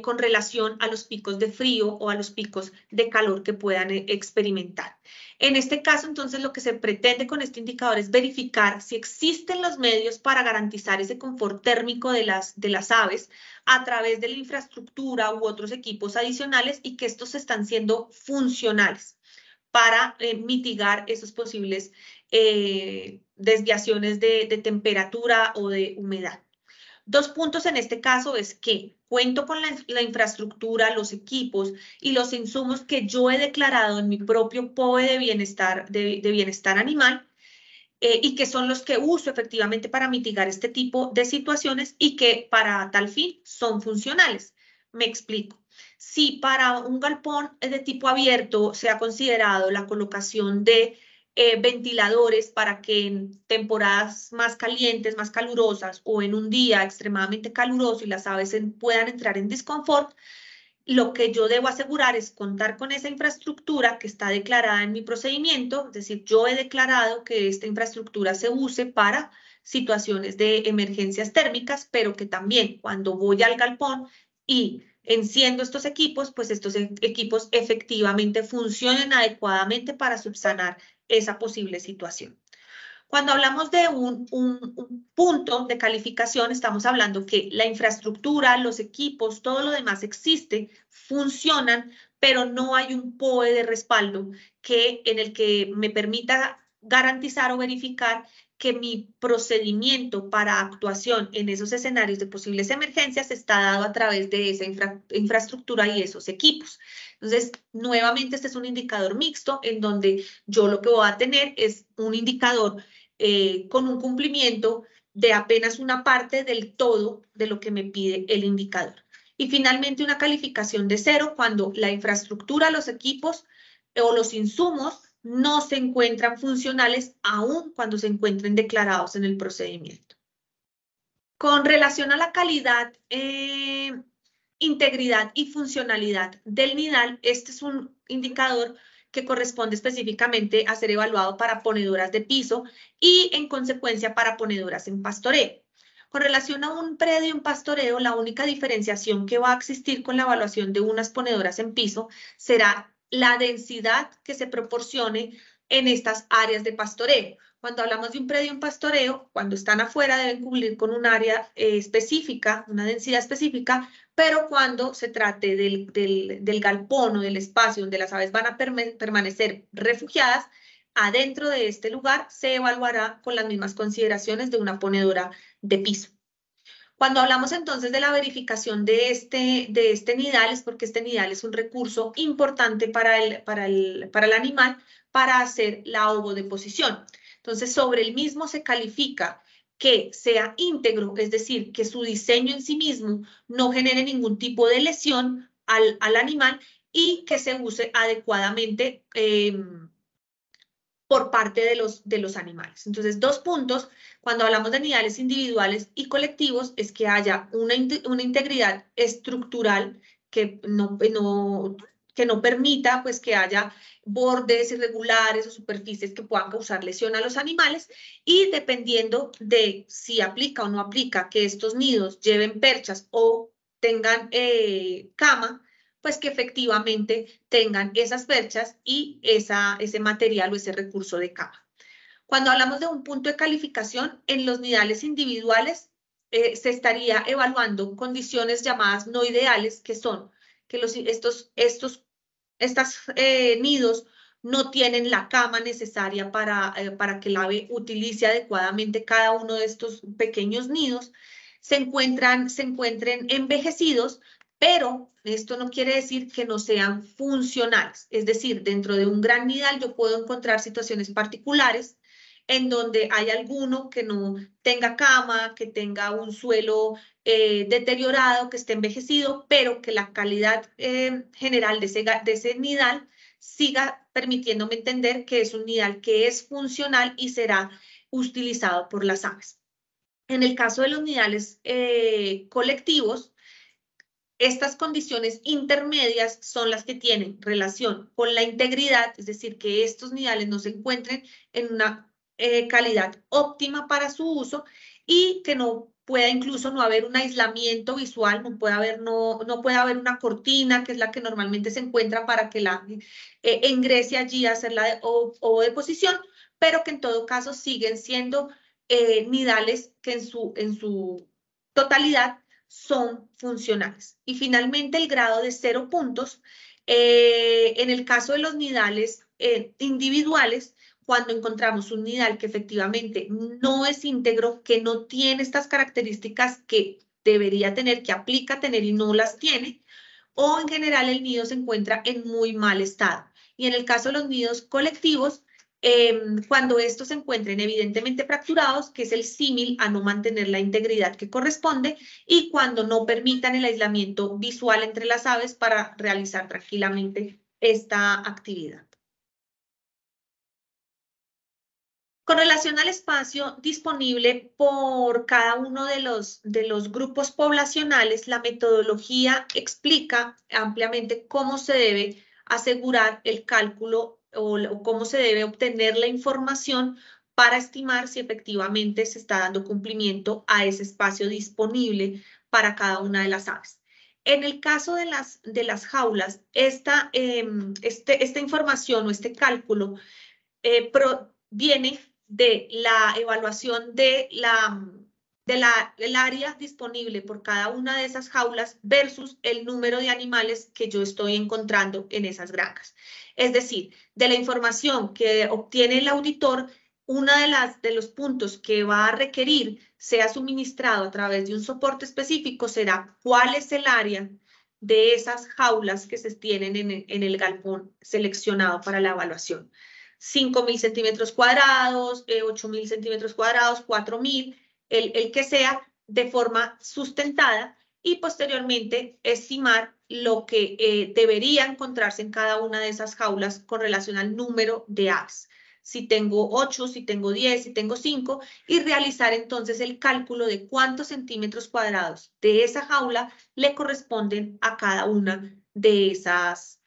con relación a los picos de frío o a los picos de calor que puedan experimentar. En este caso, entonces, lo que se pretende con este indicador es verificar si existen los medios para garantizar ese confort térmico de las aves a través de la infraestructura u otros equipos adicionales y que estos están siendo funcionales para mitigar esos posibles desviaciones de temperatura o de humedad. Dos puntos en este caso es que cuento con la infraestructura, los equipos y los insumos que yo he declarado en mi propio POE de bienestar animal y que son los que uso efectivamente para mitigar este tipo de situaciones y que para tal fin son funcionales. Me explico. Si para un galpón de tipo abierto se ha considerado la colocación de ventiladores para que en temporadas más calientes, más calurosas o en un día extremadamente caluroso y las aves puedan entrar en disconfort, lo que yo debo asegurar es contar con esa infraestructura que está declarada en mi procedimiento, es decir, yo he declarado que esta infraestructura se use para situaciones de emergencias térmicas, pero que también cuando voy al galpón y enciendo estos equipos, pues estos equipos efectivamente funcionen adecuadamente para subsanar esa posible situación. Cuando hablamos de un punto de calificación, estamos hablando que la infraestructura, los equipos, todo lo demás existe, funcionan, pero no hay un POE de respaldo en el que me permita garantizar o verificar que mi procedimiento para actuación en esos escenarios de posibles emergencias está dado a través de esa infraestructura y esos equipos. Entonces, nuevamente, este es un indicador mixto en donde yo lo que voy a tener es un indicador con un cumplimiento de apenas una parte del todo de lo que me pide el indicador. Y finalmente una calificación de 0 cuando la infraestructura, los equipos o los insumos no se encuentran funcionales aún cuando se encuentren declarados en el procedimiento. Con relación a la calidad, integridad y funcionalidad del nidal, este es un indicador que corresponde específicamente a ser evaluado para ponedoras de piso y en consecuencia para ponedoras en pastoreo. Con relación a un predio en pastoreo, la única diferenciación que va a existir con la evaluación de unas ponedoras en piso será la densidad que se proporcione en estas áreas de pastoreo. Cuando hablamos de un predio en pastoreo, cuando están afuera deben cumplir con un área específica, una densidad específica, pero cuando se trate del galpón o del espacio donde las aves van a permanecer refugiadas, adentro de este lugar se evaluará con las mismas consideraciones de una ponedora de piso. Cuando hablamos entonces de la verificación de este nidal, es porque este nidal es un recurso importante para el animal para hacer la ovodeposición. Entonces, sobre el mismo se califica que sea íntegro, es decir, que su diseño en sí mismo no genere ningún tipo de lesión al animal y que se use adecuadamente por parte de los animales. Entonces, dos puntos, cuando hablamos de nidales individuales y colectivos, es que haya una integridad estructural que no permita pues que haya bordes irregulares o superficies que puedan causar lesión a los animales, y dependiendo de si aplica o no aplica que estos nidos lleven perchas o tengan cama, pues que efectivamente tengan esas perchas y ese material o ese recurso de cama. Cuando hablamos de un punto de calificación, en los nidales individuales se estaría evaluando condiciones llamadas no ideales, que son que estos nidos no tienen la cama necesaria para que el ave utilice adecuadamente cada uno de estos pequeños nidos, se encuentren envejecidos, pero esto no quiere decir que no sean funcionales. Es decir, dentro de un gran nidal yo puedo encontrar situaciones particulares en donde hay alguno que no tenga cama, que tenga un suelo deteriorado, que esté envejecido, pero que la calidad general de ese nidal siga permitiéndome entender que es un nidal que es funcional y será utilizado por las aves. En el caso de los nidales colectivos, estas condiciones intermedias son las que tienen relación con la integridad, es decir, que estos nidales no se encuentren en una calidad óptima para su uso y que no pueda incluso no haber un aislamiento visual, no puede haber una cortina, que es la que normalmente se encuentra para que la ingrese allí a hacer la ovodeposición, pero que en todo caso siguen siendo nidales que en su totalidad son funcionales. Y finalmente el grado de 0 puntos, en el caso de los nidales individuales, cuando encontramos un nidal que efectivamente no es íntegro, que no tiene estas características que debería tener, que aplica tener y no las tiene, o en general el nido se encuentra en muy mal estado. Y en el caso de los nidos colectivos, cuando estos se encuentren evidentemente fracturados, que es el símil a no mantener la integridad que corresponde, y cuando no permitan el aislamiento visual entre las aves para realizar tranquilamente esta actividad. Con relación al espacio disponible por cada uno de los grupos poblacionales, la metodología explica ampliamente cómo se debe asegurar el cálculo o cómo se debe obtener la información para estimar si efectivamente se está dando cumplimiento a ese espacio disponible para cada una de las aves. En el caso de las jaulas, esta información o este cálculo viene de la evaluación del área disponible por cada una de esas jaulas versus el número de animales que yo estoy encontrando en esas granjas. Es decir, de la información que obtiene el auditor, uno de los puntos que va a requerir sea suministrado a través de un soporte específico será cuál es el área de esas jaulas que se tienen en el galpón seleccionado para la evaluación. 5.000 centímetros cuadrados, 8.000 centímetros cuadrados, 4.000, el que sea, de forma sustentada, y posteriormente estimar lo que debería encontrarse en cada una de esas jaulas con relación al número de aves. Si tengo 8, si tengo 10, si tengo 5, y realizar entonces el cálculo de cuántos centímetros cuadrados de esa jaula le corresponden a cada una de esas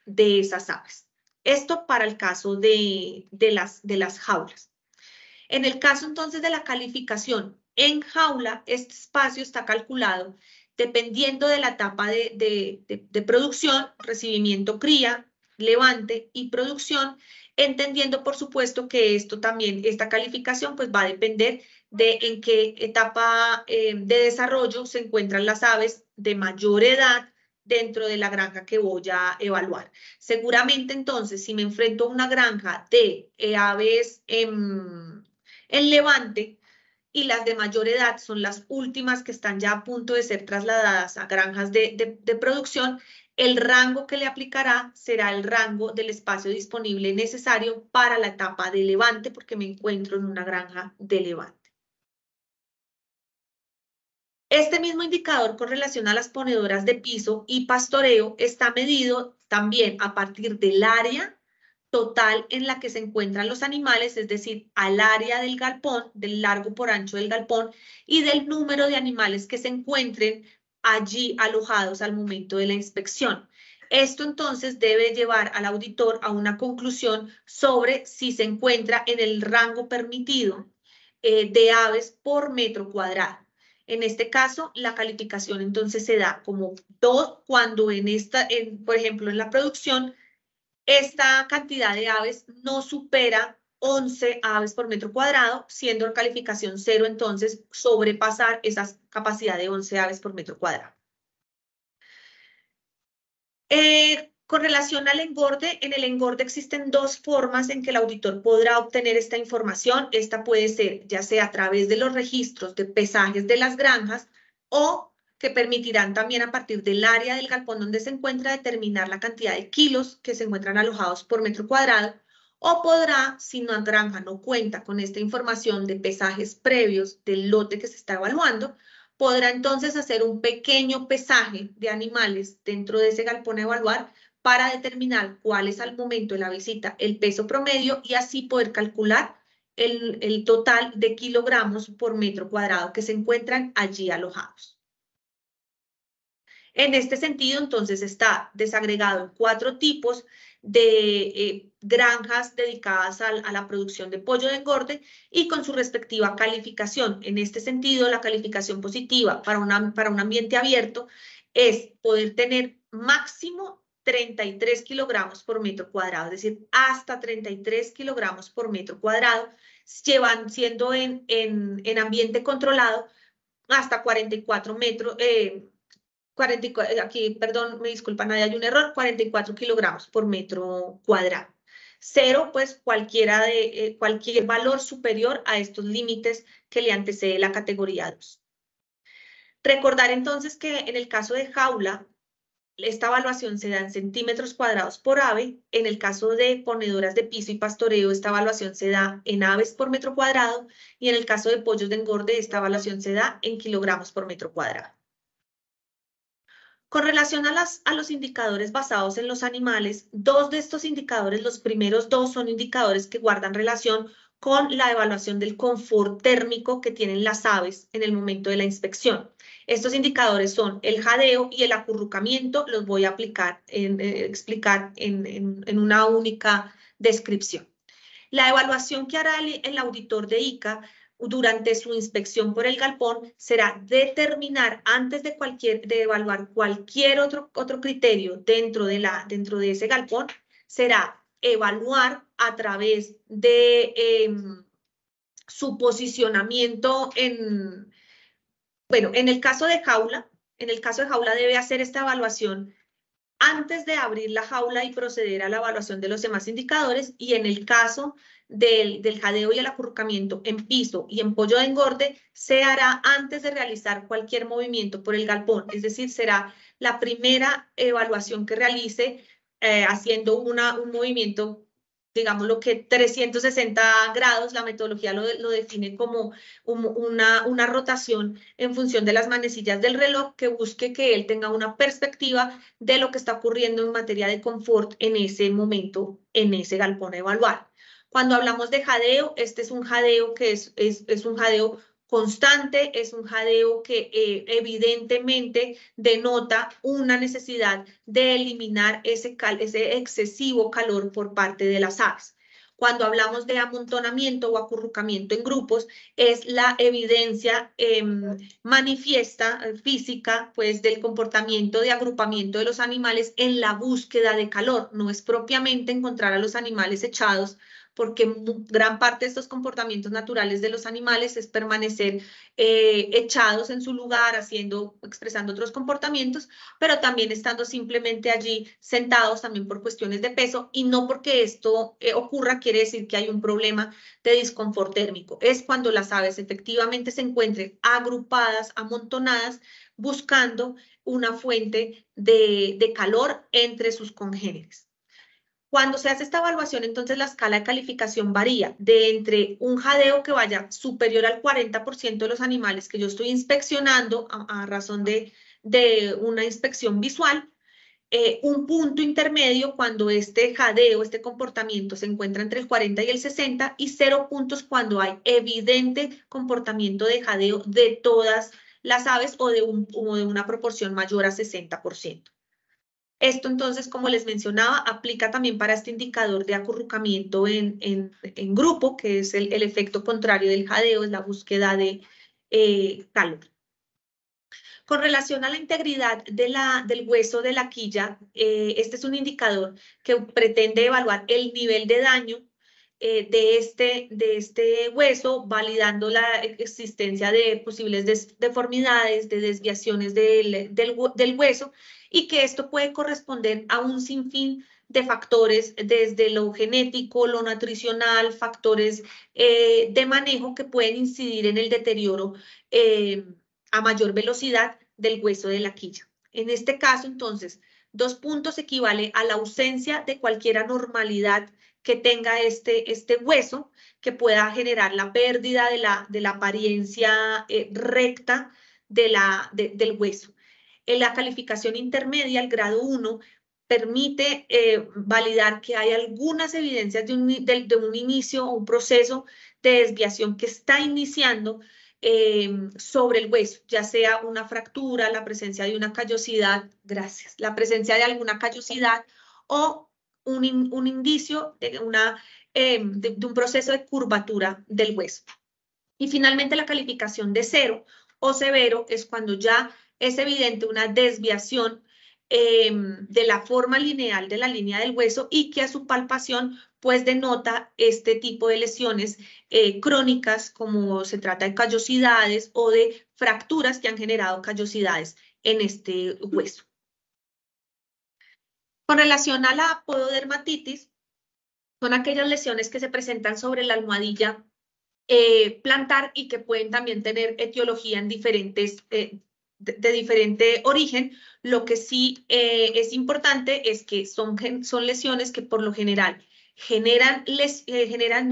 aves. Esto para el caso de las jaulas. En el caso entonces de la calificación en jaula, este espacio está calculado dependiendo de la etapa de producción, recibimiento, cría, levante y producción, entendiendo por supuesto que esta calificación pues va a depender de en qué etapa de desarrollo se encuentran las aves de mayor edad dentro de la granja que voy a evaluar. Seguramente entonces si me enfrento a una granja de aves en levante, y las de mayor edad son las últimas que están ya a punto de ser trasladadas a granjas de producción, el rango que le aplicará será el rango del espacio disponible necesario para la etapa de levante, porque me encuentro en una granja de levante. Este mismo indicador con relación a las ponedoras de piso y pastoreo está medido también a partir del área total en la que se encuentran los animales, es decir, al área del galpón, del largo por ancho del galpón y del número de animales que se encuentren allí alojados al momento de la inspección. Esto entonces debe llevar al auditor a una conclusión sobre si se encuentra en el rango permitido de aves por metro cuadrado. En este caso, la calificación entonces se da como 2 cuando por ejemplo, en la producción, esta cantidad de aves no supera 11 aves por metro cuadrado, siendo la calificación 0 entonces sobrepasar esa capacidad de 11 aves por metro cuadrado. Con relación al engorde, en el engorde existen dos formas en que el auditor podrá obtener esta información. Esta puede ser ya sea a través de los registros de pesajes de las granjas o que permitirán también a partir del área del galpón donde se encuentra determinar la cantidad de kilos que se encuentran alojados por metro cuadrado, o podrá, si una granja no cuenta con esta información de pesajes previos del lote que se está evaluando, podrá entonces hacer un pequeño pesaje de animales dentro de ese galpón a evaluar para determinar cuál es al momento de la visita el peso promedio y así poder calcular el total de kilogramos por metro cuadrado que se encuentran allí alojados. En este sentido, entonces, está desagregado en 4 tipos de granjas dedicadas a la producción de pollo de engorde y con su respectiva calificación. En este sentido, la calificación positiva para un ambiente abierto es poder tener máximo 33 kilogramos por metro cuadrado, es decir, hasta 33 kilogramos por metro cuadrado, siendo en ambiente controlado hasta 44 metros, aquí, perdón, me disculpa, Nadia, hay un error, 44 kilogramos por metro cuadrado. 0, pues cualquier valor superior a estos límites que le antecede la categoría 2. Recordar entonces que en el caso de jaula, esta evaluación se da en centímetros cuadrados por ave. En el caso de ponedoras de piso y pastoreo, esta evaluación se da en aves por metro cuadrado. Y en el caso de pollos de engorde, esta evaluación se da en kilogramos por metro cuadrado. Con relación a los indicadores basados en los animales, 2 de estos indicadores, los primeros 2 son indicadores que guardan relación con la evaluación del confort térmico que tienen las aves en el momento de la inspección. Estos indicadores son el jadeo y el acurrucamiento, los voy a explicar en una única descripción. La evaluación que hará el auditor de ICA durante su inspección por el galpón será determinar, antes de evaluar cualquier otro criterio dentro de ese galpón, será evaluar a través de su posicionamiento en el caso de jaula. En el caso de jaula debe hacer esta evaluación antes de abrir la jaula y proceder a la evaluación de los demás indicadores, y en el caso del jadeo y el acurrucamiento en piso y en pollo de engorde, se hará antes de realizar cualquier movimiento por el galpón, es decir, será la primera evaluación que realice haciendo un movimiento, digamos lo que 360 grados, la metodología lo define como una rotación en función de las manecillas del reloj que busque que él tenga una perspectiva de lo que está ocurriendo en materia de confort en ese momento, en ese galpón a evaluar. Cuando hablamos de jadeo, este es un jadeo que es un jadeo constante, es un jadeo que evidentemente denota una necesidad de eliminar ese excesivo calor por parte de las aves. Cuando hablamos de amontonamiento o acurrucamiento en grupos, es la evidencia manifiesta, física, pues, del comportamiento de agrupamiento de los animales en la búsqueda de calor. No es propiamente encontrar a los animales echados, porque gran parte de estos comportamientos naturales de los animales es permanecer echados en su lugar, expresando otros comportamientos, pero también estando simplemente allí sentados también por cuestiones de peso, y no porque esto ocurra quiere decir que hay un problema de disconfort térmico. Es cuando las aves efectivamente se encuentren agrupadas, amontonadas, buscando una fuente de calor entre sus congéneres. Cuando se hace esta evaluación, entonces la escala de calificación varía de entre un jadeo que vaya superior al 40% de los animales que yo estoy inspeccionando a razón de una inspección visual, un punto intermedio cuando este jadeo, este comportamiento se encuentra entre el 40 y el 60, y 0 puntos cuando hay evidente comportamiento de jadeo de todas las aves o de una proporción mayor a 60%. Esto entonces, como les mencionaba, aplica también para este indicador de acurrucamiento en grupo, que es el efecto contrario del jadeo, es la búsqueda de calor. Con relación a la integridad del hueso de la quilla, este es un indicador que pretende evaluar el nivel de daño de este hueso, validando la existencia de posibles deformidades, de desviaciones del hueso, y que esto puede corresponder a un sinfín de factores, desde lo genético, lo nutricional, factores de manejo que pueden incidir en el deterioro a mayor velocidad del hueso de la quilla. En este caso, entonces, 2 puntos equivale a la ausencia de cualquier anormalidad que tenga este hueso, que pueda generar la pérdida de la apariencia recta del hueso. En la calificación intermedia, el grado 1, permite validar que hay algunas evidencias de un inicio o un proceso de desviación que está iniciando sobre el hueso, ya sea una fractura, la presencia de una callosidad, la presencia de alguna callosidad o un indicio de un proceso de curvatura del hueso. Y finalmente la calificación de 0 o severo es cuando ya es evidente una desviación de la forma lineal de la línea del hueso y que a su palpación pues denota este tipo de lesiones crónicas, como se trata de callosidades o de fracturas que han generado callosidades en este hueso. Con relación a la pododermatitis, son aquellas lesiones que se presentan sobre la almohadilla plantar y que pueden también tener etiología en diferentes, de diferente origen. Lo que sí es importante es que son lesiones que por lo general generan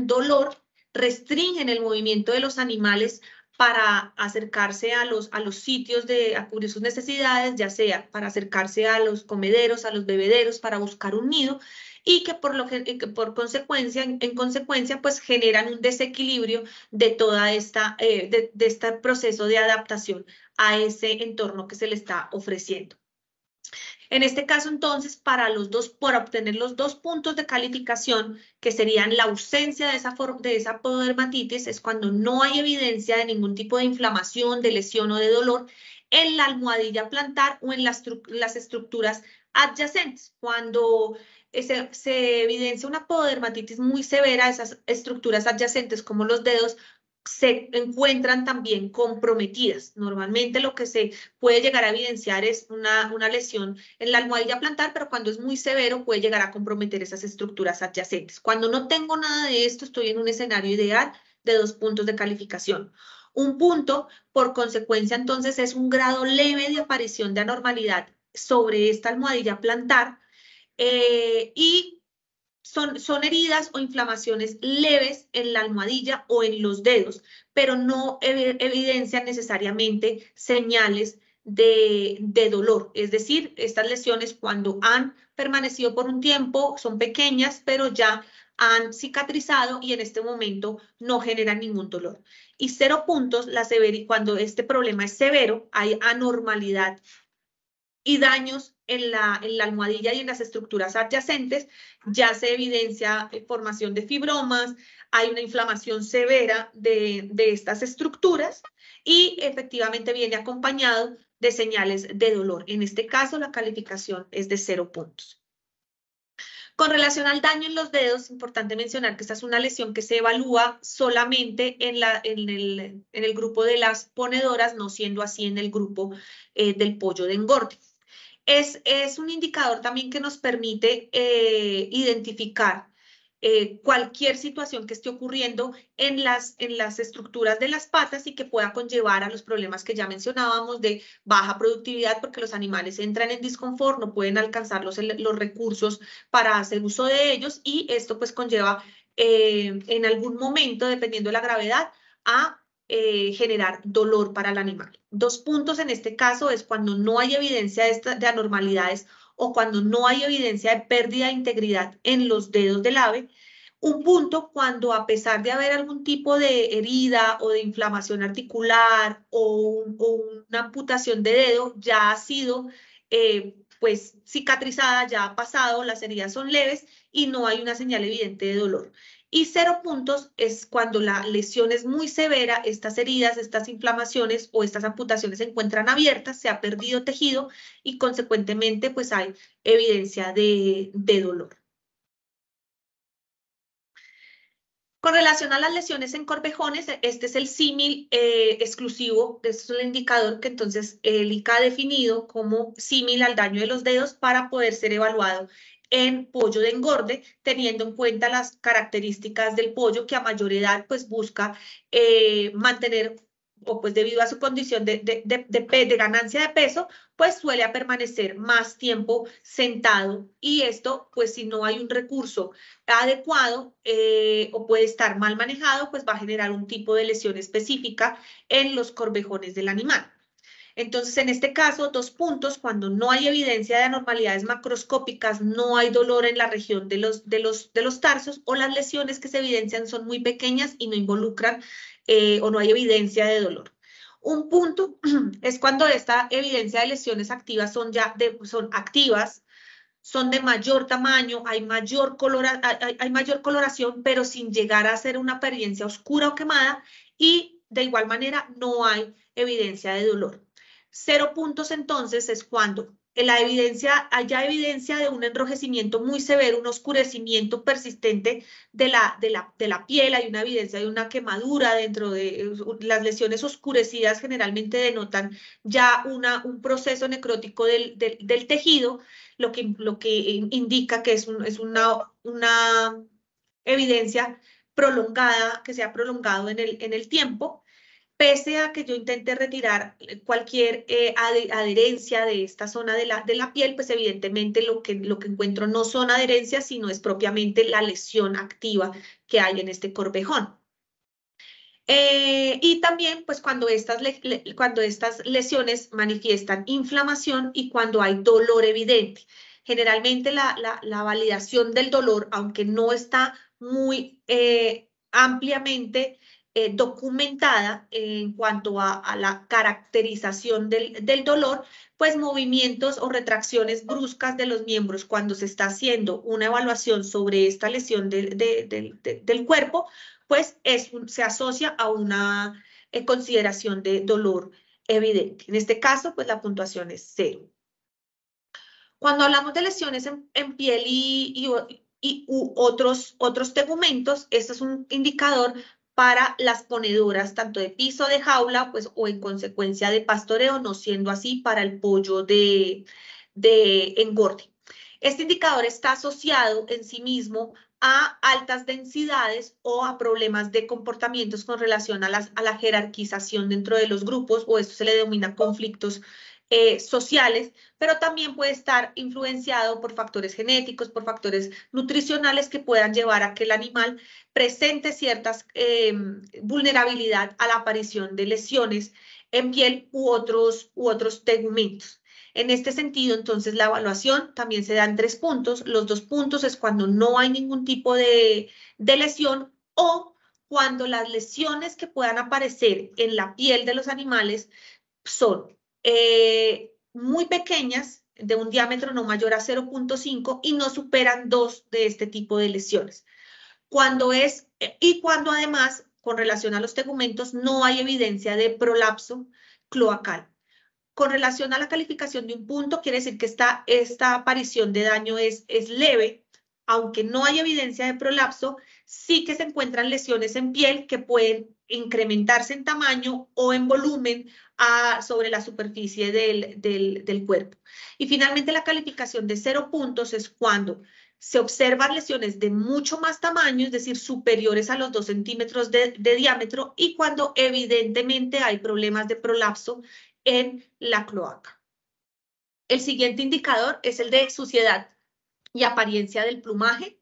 dolor, restringen el movimiento de los animales para acercarse a los sitios a cubrir sus necesidades, ya sea para acercarse a los comederos, a los bebederos, para buscar un nido, y que por consecuencia, en consecuencia, pues generan un desequilibrio de toda de este proceso de adaptación a ese entorno que se le está ofreciendo. En este caso, entonces, para obtener los 2 puntos de calificación, que serían la ausencia de esa pododermatitis, es cuando no hay evidencia de ningún tipo de inflamación, de lesión o de dolor en la almohadilla plantar o en las estructuras adyacentes. Cuando se evidencia una pododermatitis muy severa, esas estructuras adyacentes como los dedos se encuentran también comprometidas. Normalmente lo que se puede llegar a evidenciar es una lesión en la almohadilla plantar, pero cuando es muy severo puede llegar a comprometer esas estructuras adyacentes. Cuando no tengo nada de esto, estoy en un escenario ideal de 2 puntos de calificación. 1 punto, por consecuencia, entonces, es un grado leve de aparición de anormalidad sobre esta almohadilla plantar y son heridas o inflamaciones leves en la almohadilla o en los dedos, pero no evidencian necesariamente señales de dolor. Es decir, estas lesiones, cuando han permanecido por un tiempo, son pequeñas, pero ya han cicatrizado y en este momento no generan ningún dolor. Y 0 puntos, cuando este problema es severo, hay anormalidad y daños en la almohadilla y en las estructuras adyacentes, ya se evidencia formación de fibromas, hay una inflamación severa de estas estructuras y efectivamente viene acompañado de señales de dolor. En este caso, la calificación es de 0 puntos. Con relación al daño en los dedos, es importante mencionar que esta es una lesión que se evalúa solamente en el grupo de las ponedoras, no siendo así en el grupo del pollo de engorde. Es un indicador también que nos permite identificar cualquier situación que esté ocurriendo en las estructuras de las patas y que pueda conllevar a los problemas que ya mencionábamos de baja productividad, porque los animales entran en disconfort, no pueden alcanzar los recursos para hacer uso de ellos, y esto pues conlleva en algún momento, dependiendo de la gravedad, a generar dolor para el animal. 2 puntos en este caso es cuando no hay evidencia de anormalidades o cuando no hay evidencia de pérdida de integridad en los dedos del ave. Un punto cuando a pesar de haber algún tipo de herida o de inflamación articular o una amputación de dedo, ya ha sido pues cicatrizada, ya ha pasado, las heridas son leves y no hay una señal evidente de dolor. Y 0 puntos es cuando la lesión es muy severa, estas heridas, estas inflamaciones o estas amputaciones se encuentran abiertas, se ha perdido tejido y consecuentemente pues hay evidencia de dolor. Con relación a las lesiones en corvejones, este es el símil exclusivo, este es el indicador que entonces el ICA ha definido como símil al daño de los dedos para poder ser evaluado en pollo de engorde, teniendo en cuenta las características del pollo que a mayor edad pues busca mantener, o pues debido a su condición de ganancia de peso, pues suele permanecer más tiempo sentado y esto pues si no hay un recurso adecuado o puede estar mal manejado, pues va a generar un tipo de lesión específica en los corvejones del animal. Entonces, en este caso, 2 puntos, cuando no hay evidencia de anormalidades macroscópicas, no hay dolor en la región de los tarsos o las lesiones que se evidencian son muy pequeñas y no involucran o no hay evidencia de dolor. Un punto es cuando esta evidencia de lesiones activas son activas, son de mayor tamaño, hay mayor coloración, pero sin llegar a ser una apariencia oscura o quemada y de igual manera no hay evidencia de dolor. 0 puntos entonces es cuando haya evidencia de un enrojecimiento muy severo, un oscurecimiento persistente de la piel, hay una evidencia de una quemadura dentro de las lesiones oscurecidas generalmente denotan ya un proceso necrótico del tejido, lo que indica que es una evidencia prolongada, que se ha prolongado en el tiempo, pese a que yo intente retirar cualquier adherencia de esta zona de la piel, pues evidentemente lo que encuentro no son adherencias, sino es propiamente la lesión activa que hay en este corvejón. Y también, pues, cuando estas lesiones manifiestan inflamación y cuando hay dolor evidente. Generalmente la validación del dolor, aunque no está muy ampliamente documentada en cuanto a la caracterización del dolor, pues movimientos o retracciones bruscas de los miembros cuando se está haciendo una evaluación sobre esta lesión del cuerpo, pues se asocia a una consideración de dolor evidente. En este caso, pues la puntuación es 0. Cuando hablamos de lesiones en piel u otros tegumentos, este es un indicador para las ponedoras, tanto de piso de jaula, pues, o en consecuencia de pastoreo, no siendo así para el pollo de engorde. Este indicador está asociado en sí mismo a altas densidades o a problemas de comportamientos con relación a la jerarquización dentro de los grupos, o esto se le denomina conflictos sociales, pero también puede estar influenciado por factores genéticos, por factores nutricionales que puedan llevar a que el animal presente ciertas vulnerabilidad a la aparición de lesiones en piel u otros tegumentos. En este sentido, entonces, la evaluación también se da en 3 puntos. Los 2 puntos es cuando no hay ningún tipo de lesión o cuando las lesiones que puedan aparecer en la piel de los animales son muy pequeñas, de un diámetro no mayor a 0.5 y no superan 2 de este tipo de lesiones. Y cuando además, con relación a los tegumentos, no hay evidencia de prolapso cloacal. Con relación a la calificación de un punto, quiere decir que esta aparición de daño es leve, aunque no hay evidencia de prolapso, sí que se encuentran lesiones en piel que pueden incrementarse en tamaño o en volumen sobre la superficie del cuerpo. Y finalmente la calificación de 0 puntos es cuando se observan lesiones de mucho más tamaño, es decir, superiores a los 2 centímetros de diámetro, y cuando evidentemente hay problemas de prolapso en la cloaca. El siguiente indicador es el de suciedad y apariencia del plumaje.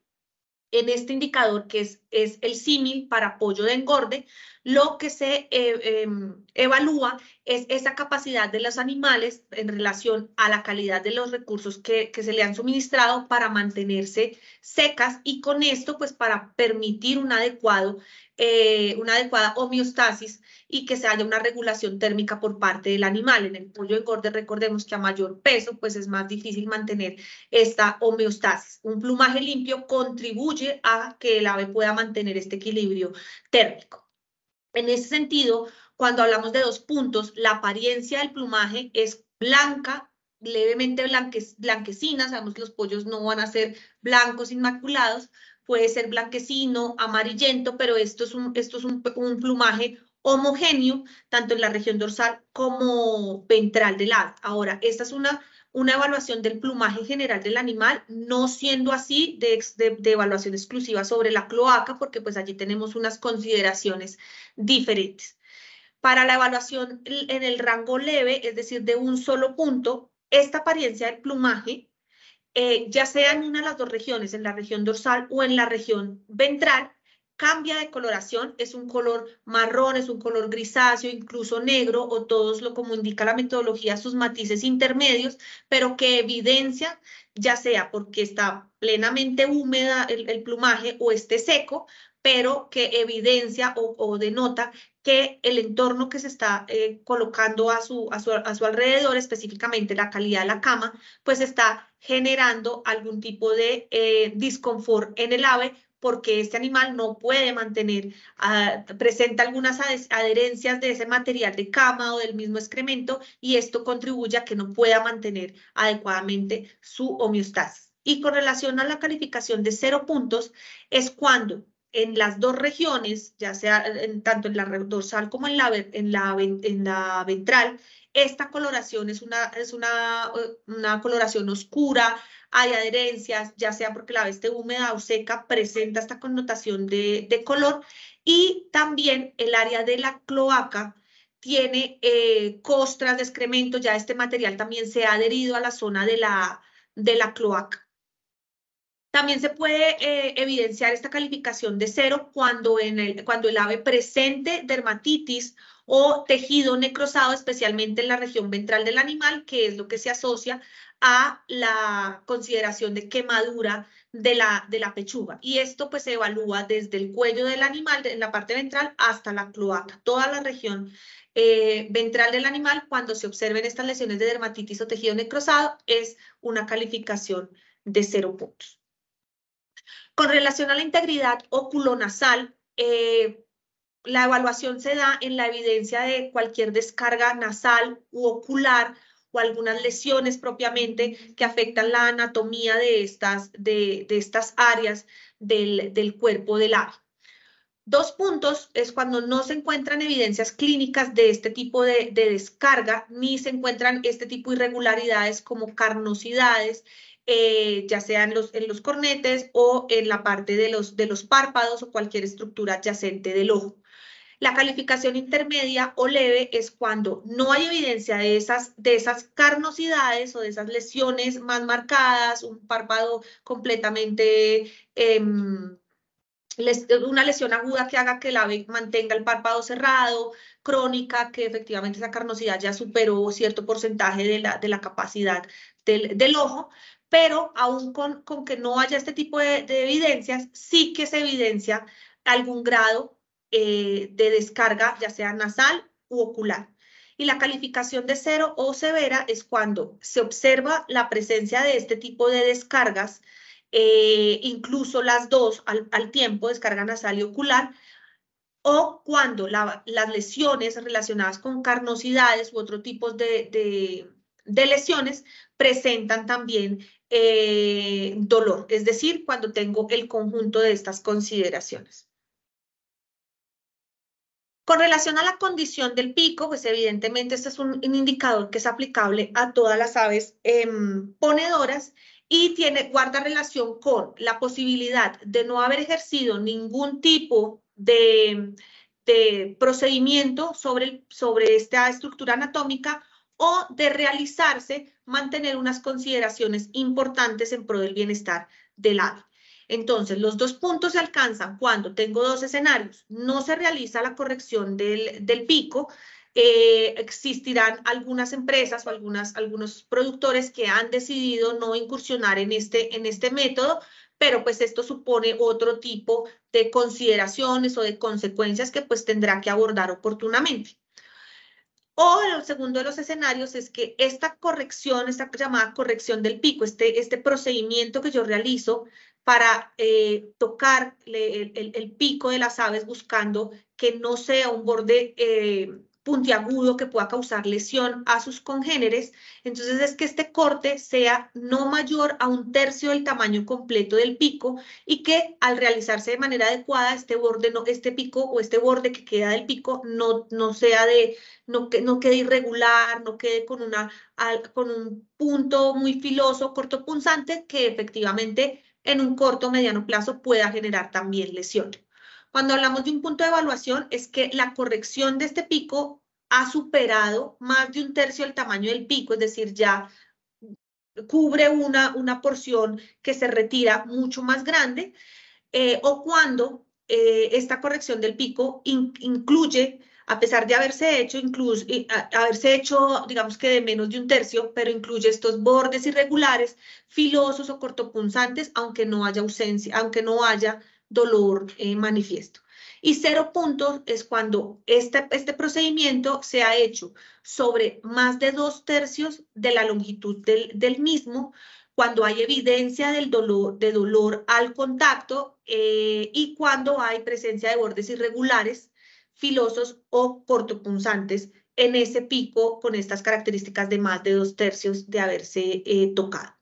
En este indicador, que es es el símil para pollo de engorde, lo que se evalúa es esa capacidad de los animales en relación a la calidad de los recursos que se le han suministrado para mantenerse secas y con esto pues para permitir una adecuada homeostasis y que se haya una regulación térmica por parte del animal. En el pollo de engorde recordemos que a mayor peso pues es más difícil mantener esta homeostasis. Un plumaje limpio contribuye a que el ave pueda mantener este equilibrio térmico. En ese sentido, cuando hablamos de 2 puntos, la apariencia del plumaje es blanca, levemente blanquecina, sabemos que los pollos no van a ser blancos inmaculados, puede ser blanquecino, amarillento, pero esto es un plumaje homogéneo, tanto en la región dorsal como ventral del ave. Ahora, esta es una evaluación del plumaje general del animal, no siendo así de evaluación exclusiva sobre la cloaca, porque pues allí tenemos unas consideraciones diferentes. Para la evaluación en el rango leve, es decir, de un solo punto, esta apariencia del plumaje, ya sea en una de las 2 regiones, en la región dorsal o en la región ventral, cambia de coloración, es un color marrón, es un color grisáceo, incluso negro, o todos, como indica la metodología, sus matices intermedios, pero que evidencia, ya sea porque está plenamente húmeda el plumaje o esté seco, pero que evidencia o denota que el entorno que se está colocando a su alrededor, específicamente la calidad de la cama, pues está generando algún tipo de disconfort en el ave, porque este animal no puede mantener, presenta algunas adherencias de ese material de cama o del mismo excremento, y esto contribuye a que no pueda mantener adecuadamente su homeostasis. Y con relación a la calificación de 0 puntos, es cuando en las 2 regiones, ya sea tanto en la dorsal como en la ventral, esta coloración es una coloración oscura, hay adherencias, ya sea porque la ave esté húmeda o seca, presenta esta connotación de color, y también el área de la cloaca tiene costras de excremento, ya este material también se ha adherido a la zona de la cloaca. También se puede evidenciar esta calificación de 0 cuando el ave presente dermatitis o tejido necrosado, especialmente en la región ventral del animal, que es lo que se asocia a la consideración de quemadura de la pechuga. Y esto pues se evalúa desde el cuello del animal, en la parte ventral, hasta la cloaca. Toda la región ventral del animal, cuando se observen estas lesiones de dermatitis o tejido necrosado, es una calificación de 0 puntos. Con relación a la integridad oculonasal, la evaluación se da en la evidencia de cualquier descarga nasal u ocular o algunas lesiones propiamente que afectan la anatomía de estas áreas del cuerpo del ave. 2 puntos es cuando no se encuentran evidencias clínicas de este tipo de descarga, ni se encuentran este tipo de irregularidades como carnosidades, ya sea en los cornetes o en la parte de los párpados o cualquier estructura adyacente del ojo. La calificación intermedia o leve es cuando no hay evidencia de esas carnosidades o de esas lesiones más marcadas, un párpado completamente una lesión aguda que haga que el ave mantenga el párpado cerrado, crónica, que efectivamente esa carnosidad ya superó cierto porcentaje de la capacidad del ojo, pero aún con que no haya este tipo de evidencias, sí que se evidencia algún grado de descarga, ya sea nasal u ocular. Y la calificación de 0 o severa es cuando se observa la presencia de este tipo de descargas, incluso las 2 al tiempo, descarga nasal y ocular, o cuando las lesiones relacionadas con carnosidades u otro tipo de lesiones presentan también dolor, es decir, cuando tengo el conjunto de estas consideraciones. Con relación a la condición del pico, pues evidentemente este es un indicador que es aplicable a todas las aves ponedoras y guarda relación con la posibilidad de no haber ejercido ningún tipo de procedimiento sobre esta estructura anatómica o de realizarse, mantener unas consideraciones importantes en pro del bienestar del ave. Entonces, los 2 puntos se alcanzan cuando tengo 2 escenarios. No se realiza la corrección del pico. Existirán algunas empresas o algunos productores que han decidido no incursionar en este método, pero pues esto supone otro tipo de consideraciones o de consecuencias que pues tendrá que abordar oportunamente. O el segundo de los escenarios es que esta corrección, esta llamada corrección del pico, este procedimiento que yo realizo para tocar el pico de las aves buscando que no sea un borde puntiagudo que pueda causar lesión a sus congéneres, entonces es que este corte sea no mayor a 1/3 del tamaño completo del pico y que al realizarse de manera adecuada este pico o este borde que queda del pico no sea no quede irregular, no quede con un punto muy filoso, cortopunzante, que efectivamente en un corto o mediano plazo pueda generar también lesión. Cuando hablamos de un punto de evaluación, es que la corrección de este pico ha superado más de 1/3 del tamaño del pico, es decir, ya cubre una porción que se retira mucho más grande, o cuando esta corrección del pico incluye, a pesar de haberse hecho, digamos que de menos de 1/3, pero incluye estos bordes irregulares, filosos o cortopunzantes, aunque no haya dolor manifiesto. Y 0 puntos es cuando este procedimiento se ha hecho sobre más de 2/3 de la longitud del mismo, cuando hay evidencia de dolor al contacto y cuando hay presencia de bordes irregulares, filosos o cortopunzantes en ese pico con estas características de más de 2/3 de haberse tocado.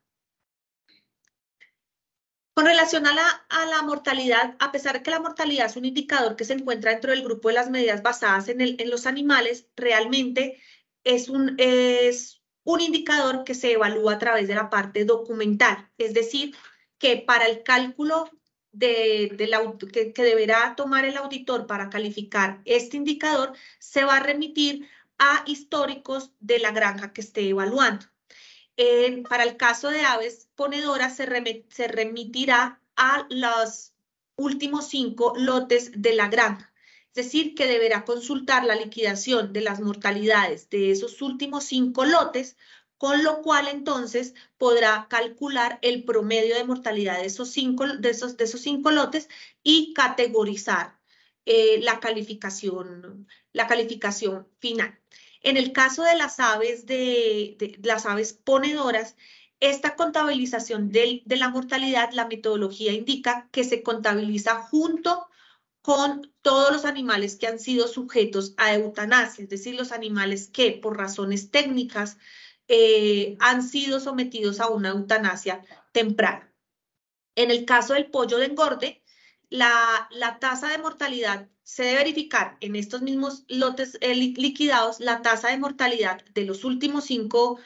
Con relación a la mortalidad, a pesar de que la mortalidad es un indicador que se encuentra dentro del grupo de las medidas basadas en los animales, realmente es un indicador que se evalúa a través de la parte documental, es decir, que para el cálculo que deberá tomar el auditor para calificar este indicador, se va a remitir a históricos de la granja que esté evaluando. Para el caso de aves ponedoras se remitirá a los últimos 5 lotes de la granja. Es decir, que deberá consultar la liquidación de las mortalidades de esos últimos 5 lotes, con lo cual entonces podrá calcular el promedio de mortalidad de esos 5 lotes y categorizar la calificación final. En el caso de las aves ponedoras, esta contabilización de la mortalidad, la metodología indica que se contabiliza junto con todos los animales que han sido sujetos a eutanasia, es decir, los animales que por razones técnicas han sido sometidos a una eutanasia temprana. En el caso del pollo de engorde, la tasa de mortalidad se debe verificar en estos mismos lotes liquidados, la tasa de mortalidad de los últimos 5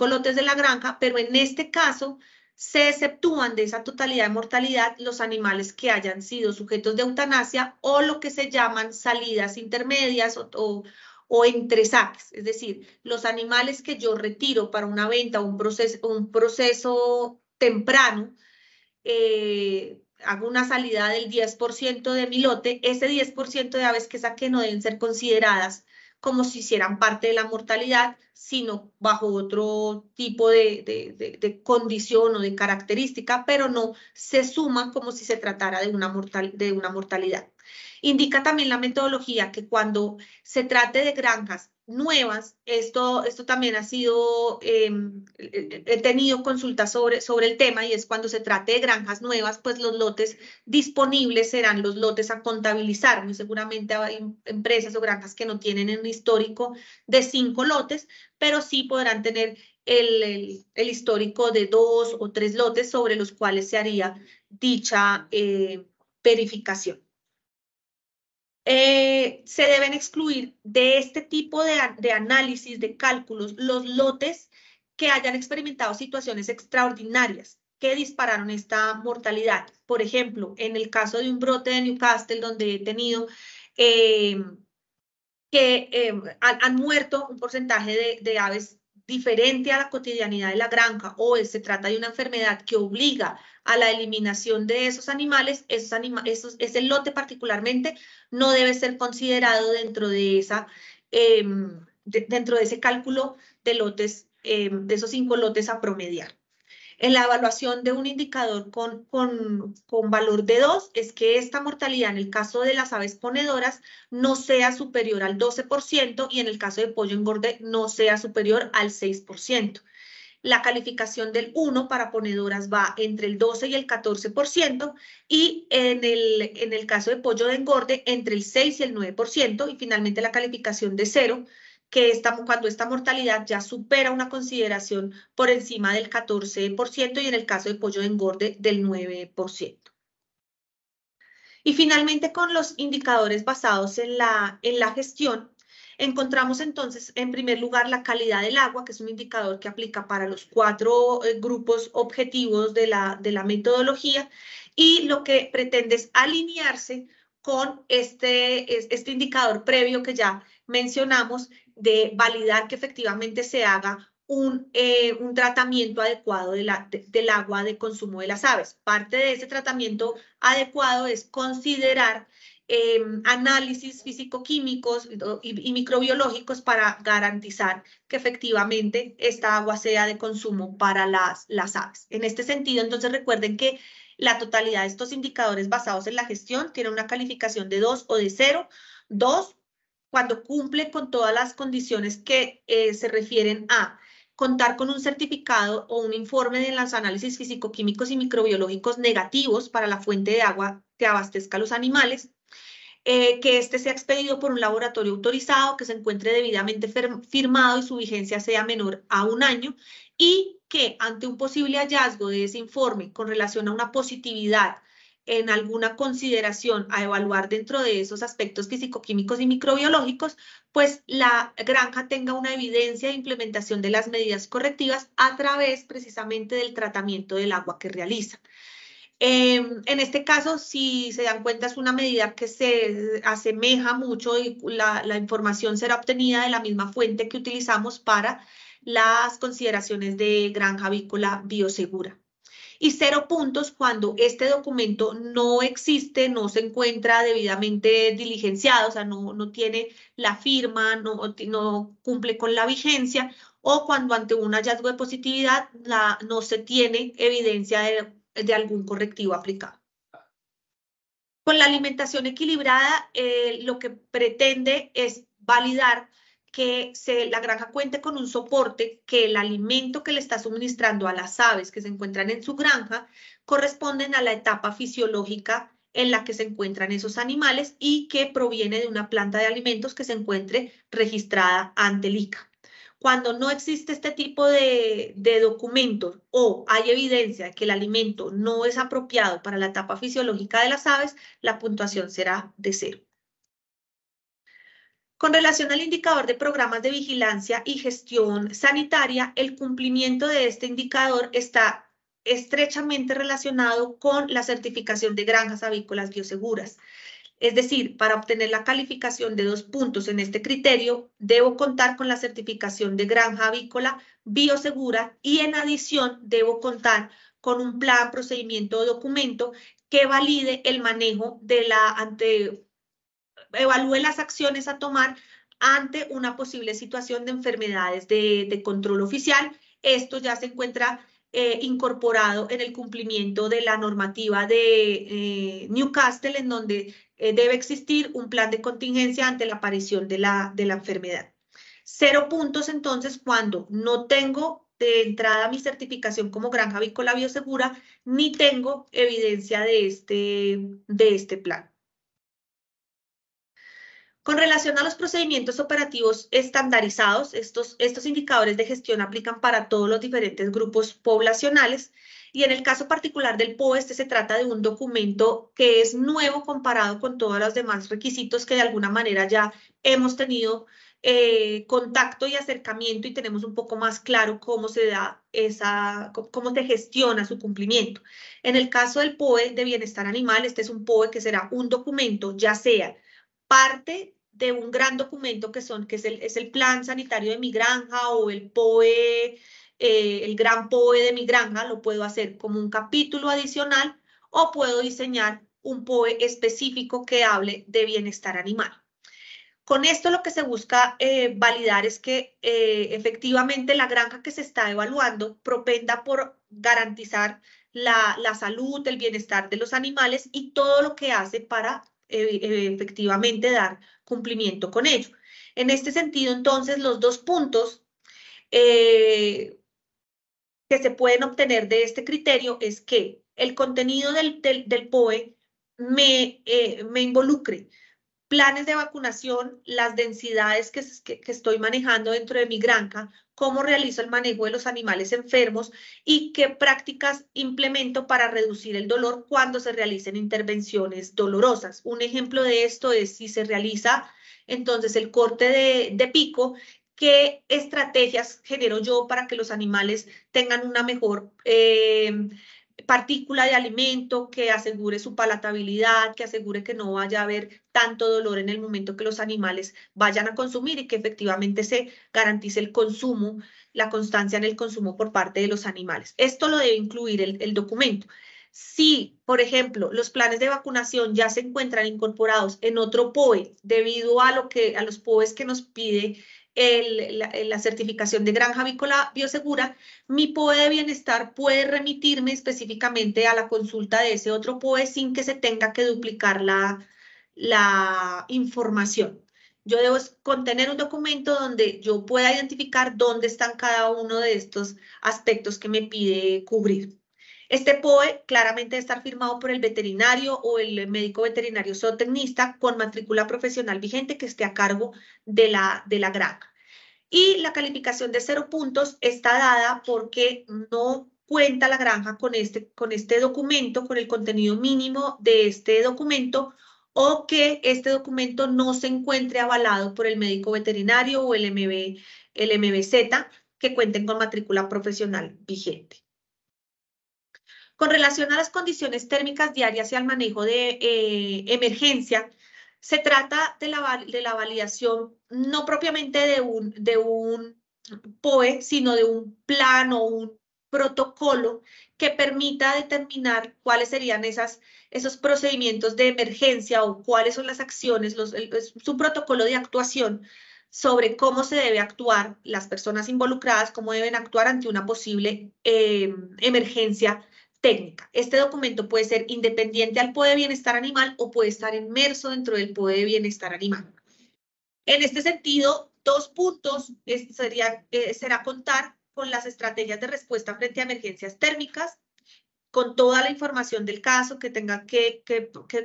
lotes de la granja, pero en este caso se exceptúan de esa totalidad de mortalidad los animales que hayan sido sujetos de eutanasia o lo que se llaman salidas intermedias o entresaques, es decir, los animales que yo retiro para una venta o un proceso temprano, hago una salida del 10% de mi lote, ese 10% de aves que saqué no deben ser consideradas como si hicieran parte de la mortalidad, sino bajo otro tipo de condición o de característica, pero no se suman como si se tratara de una mortalidad. Indica también la metodología que cuando se trate de granjas nuevas, esto también ha sido, he tenido consultas sobre el tema, y es cuando se trate de granjas nuevas, pues los lotes disponibles serán los lotes a contabilizar. Muy seguramente hay empresas o granjas que no tienen un histórico de 5 lotes, pero sí podrán tener el histórico de 2 o 3 lotes sobre los cuales se haría dicha verificación. Se deben excluir de este tipo de análisis, de cálculos, los lotes que hayan experimentado situaciones extraordinarias que dispararon esta mortalidad. Por ejemplo, en el caso de un brote de Newcastle, donde he tenido que han muerto un porcentaje de aves diferente a la cotidianidad de la granja o se trata de una enfermedad que obliga a la eliminación de esos animales, ese lote particularmente no debe ser considerado dentro de dentro de ese cálculo de lotes, de esos 5 lotes a promediar. En la evaluación de un indicador con valor de 2 es que esta mortalidad en el caso de las aves ponedoras no sea superior al 12% y en el caso de pollo engorde no sea superior al 6%. La calificación del 1 para ponedoras va entre el 12 y el 14% y en el caso de pollo de engorde entre el 6 y el 9% y finalmente la calificación de 0 que cuando esta mortalidad ya supera una consideración por encima del 14% y en el caso de pollo de engorde del 9%. Y finalmente con los indicadores basados en la gestión, encontramos entonces en primer lugar la calidad del agua, que es un indicador que aplica para los 4 grupos objetivos de la metodología y lo que pretende es alinearse con este indicador previo que ya mencionamos de validar que efectivamente se haga un tratamiento adecuado del agua de consumo de las aves. Parte de ese tratamiento adecuado es considerar análisis físico-químicos y microbiológicos para garantizar que efectivamente esta agua sea de consumo para las aves. En este sentido, entonces recuerden que la totalidad de estos indicadores basados en la gestión tienen una calificación de 2 o de 0. 2 cuando cumple con todas las condiciones que se refieren a contar con un certificado o un informe de los análisis físico-químicos y microbiológicos negativos para la fuente de agua que abastezca a los animales, que este sea expedido por un laboratorio autorizado, que se encuentre debidamente firmado y su vigencia sea menor a 1 año, y que ante un posible hallazgo de ese informe con relación a una positividad en alguna consideración a evaluar dentro de esos aspectos físico-químicos y microbiológicos, pues la granja tenga una evidencia de implementación de las medidas correctivas a través precisamente del tratamiento del agua que realiza. En este caso, si se dan cuenta, es una medida que se asemeja mucho y la información será obtenida de la misma fuente que utilizamos para las consideraciones de granja avícola biosegura. Y 0 puntos cuando este documento no existe, no se encuentra debidamente diligenciado, o sea, no tiene la firma, no cumple con la vigencia, o cuando ante un hallazgo de positividad no se tiene evidencia de algún correctivo aplicado. Con la alimentación equilibrada, lo que pretende es validar que la granja cuente con un soporte, que el alimento que le está suministrando a las aves que se encuentran en su granja corresponden a la etapa fisiológica en la que se encuentran esos animales y que proviene de una planta de alimentos que se encuentre registrada ante el ICA. Cuando no existe este tipo de documentos o hay evidencia de que el alimento no es apropiado para la etapa fisiológica de las aves, la puntuación será de 0. Con relación al indicador de programas de vigilancia y gestión sanitaria, el cumplimiento de este indicador está estrechamente relacionado con la certificación de granjas avícolas bioseguras. Es decir, para obtener la calificación de 2 puntos en este criterio, debo contar con la certificación de granja avícola biosegura y en adición debo contar con un plan, procedimiento o documento que valide el manejo evalúe las acciones a tomar ante una posible situación de enfermedades de control oficial. Esto ya se encuentra incorporado en el cumplimiento de la normativa de Newcastle, en donde debe existir un plan de contingencia ante la aparición de la enfermedad. 0 puntos entonces cuando no tengo de entrada mi certificación como granja avícola biosegura ni tengo evidencia de este plan. Con relación a los procedimientos operativos estandarizados, estos indicadores de gestión aplican para todos los diferentes grupos poblacionales y en el caso particular del POE, se trata de un documento que es nuevo comparado con todos los demás requisitos que de alguna manera ya hemos tenido contacto y acercamiento y tenemos un poco más claro cómo se da cómo se gestiona su cumplimiento. En el caso del POE de bienestar animal, este es un POE que será un documento, ya sea parte de un gran documento que es el plan sanitario de mi granja o el POE, el gran POE de mi granja, lo puedo hacer como un capítulo adicional o puedo diseñar un POE específico que hable de bienestar animal. Con esto lo que se busca validar es que efectivamente la granja que se está evaluando propenda por garantizar la salud, el bienestar de los animales y todo lo que hace para efectivamente dar cumplimiento con ello. En este sentido, entonces, los 2 puntos que se pueden obtener de este criterio es que el contenido del POE me involucre planes de vacunación, las densidades que estoy manejando dentro de mi granja, cómo realizo el manejo de los animales enfermos y qué prácticas implemento para reducir el dolor cuando se realicen intervenciones dolorosas. Un ejemplo de esto es si se realiza entonces el corte de pico, qué estrategias genero yo para que los animales tengan una mejor partícula de alimento, que asegure su palatabilidad, que asegure que no vaya a haber tanto dolor en el momento que los animales vayan a consumir y que efectivamente se garantice el consumo, la constancia en el consumo por parte de los animales. Esto lo debe incluir el documento. Si, por ejemplo, los planes de vacunación ya se encuentran incorporados en otro POE debido a los POEs que nos pide la certificación de granja avícola biosegura, mi POE de bienestar puede remitirme específicamente a la consulta de ese otro POE sin que se tenga que duplicar la información. Yo debo contener un documento donde yo pueda identificar dónde están cada uno de estos aspectos que me pide cubrir. Este POE claramente debe estar firmado por el veterinario o el médico veterinario zootecnista con matrícula profesional vigente que esté a cargo de la granja. Y la calificación de 0 puntos está dada porque no cuenta la granja con este documento, con el contenido mínimo de este documento, o que este documento no se encuentre avalado por el médico veterinario o el MBZ, que cuenten con matrícula profesional vigente. Con relación a las condiciones térmicas diarias y al manejo de emergencia, se trata de la validación no propiamente de un POE, sino de un plan o un protocolo que permita determinar cuáles serían esos procedimientos de emergencia o cuáles son las acciones, es un protocolo de actuación sobre cómo se debe actuar las personas involucradas, cómo deben actuar ante una posible emergencia técnica. Este documento puede ser independiente al POE de bienestar animal o puede estar inmerso dentro del POE de bienestar animal. En este sentido, 2 puntos será contar con las estrategias de respuesta frente a emergencias térmicas, con toda la información del caso, que tenga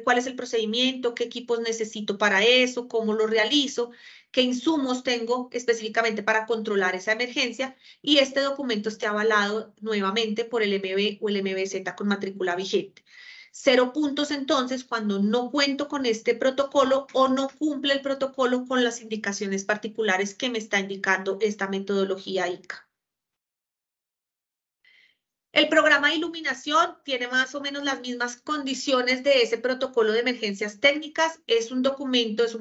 cuál es el procedimiento, qué equipos necesito para eso, cómo lo realizo, qué insumos tengo específicamente para controlar esa emergencia, y este documento esté avalado nuevamente por el MB o el MBZ con matrícula vigente. 0 puntos entonces cuando no cuento con este protocolo o no cumple el protocolo con las indicaciones particulares que me está indicando esta metodología ICA. El programa de iluminación tiene más o menos las mismas condiciones de ese protocolo de emergencias técnicas. Es un documento, es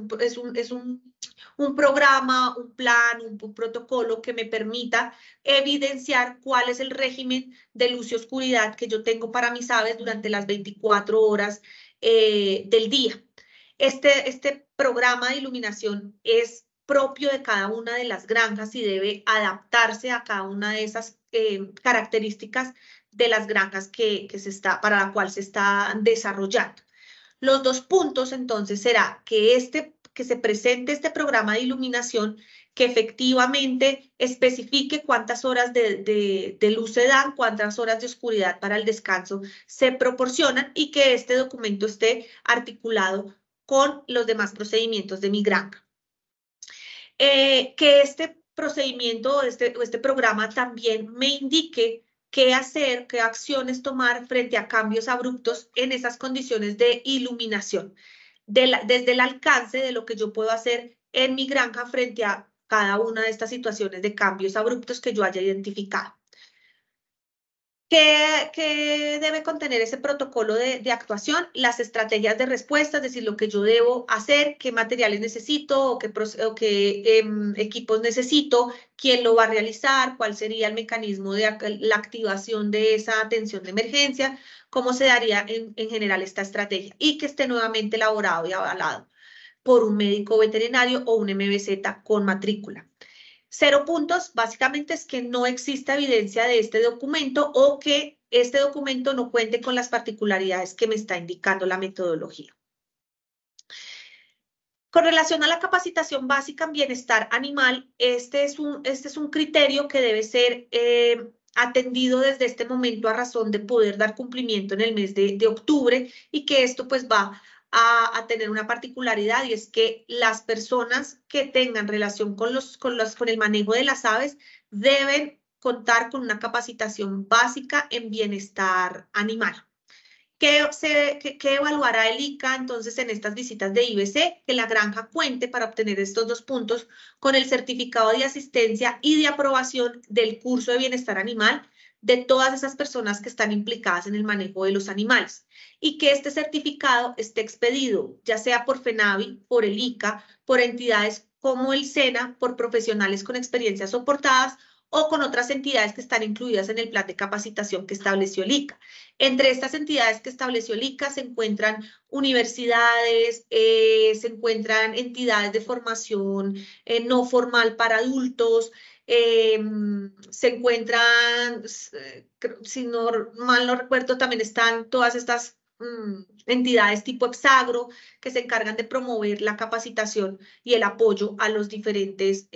un programa, un plan, un protocolo que me permita evidenciar cuál es el régimen de luz y oscuridad que yo tengo para mis aves durante las 24 horas del día. Este programa de iluminación es propio de cada una de las granjas y debe adaptarse a cada una de esas características de las granjas para la cual se está desarrollando. Los 2 puntos entonces será que se presente este programa de iluminación que efectivamente especifique cuántas horas de luz se dan, cuántas horas de oscuridad para el descanso se proporcionan y que este documento esté articulado con los demás procedimientos de mi granja. Que este procedimiento o este programa también me indique qué hacer, qué acciones tomar frente a cambios abruptos en esas condiciones de iluminación, desde el alcance de lo que yo puedo hacer en mi granja frente a cada una de estas situaciones de cambios abruptos que yo haya identificado. ¿Qué debe contener ese protocolo de actuación? Las estrategias de respuesta, es decir, lo que yo debo hacer, qué materiales necesito o qué equipos necesito, quién lo va a realizar, cuál sería el mecanismo de la activación de esa atención de emergencia, cómo se daría en general esta estrategia y que esté nuevamente elaborado y avalado por un médico veterinario o un MBZ con matrícula. 0 puntos, básicamente es que no existe evidencia de este documento o que este documento no cuente con las particularidades que me está indicando la metodología. Con relación a la capacitación básica en bienestar animal, este es un criterio que debe ser atendido desde este momento a razón de poder dar cumplimiento en el mes de octubre y que esto pues va a tener una particularidad y es que las personas que tengan relación con el manejo de las aves deben contar con una capacitación básica en bienestar animal. ¿Qué evaluará el ICA entonces en estas visitas de IBC? Que la granja cuente para obtener estos 2 puntos con el certificado de asistencia y de aprobación del curso de bienestar animal de todas esas personas que están implicadas en el manejo de los animales y que este certificado esté expedido ya sea por FENAVI, por el ICA, por entidades como el SENA, por profesionales con experiencias soportadas o con otras entidades que están incluidas en el plan de capacitación que estableció el ICA. Entre estas entidades que estableció el ICA se encuentran universidades, se encuentran entidades de formación no formal para adultos, se encuentran, si no mal no recuerdo, también están todas estas entidades tipo Exagro que se encargan de promover la capacitación y el apoyo a los diferentes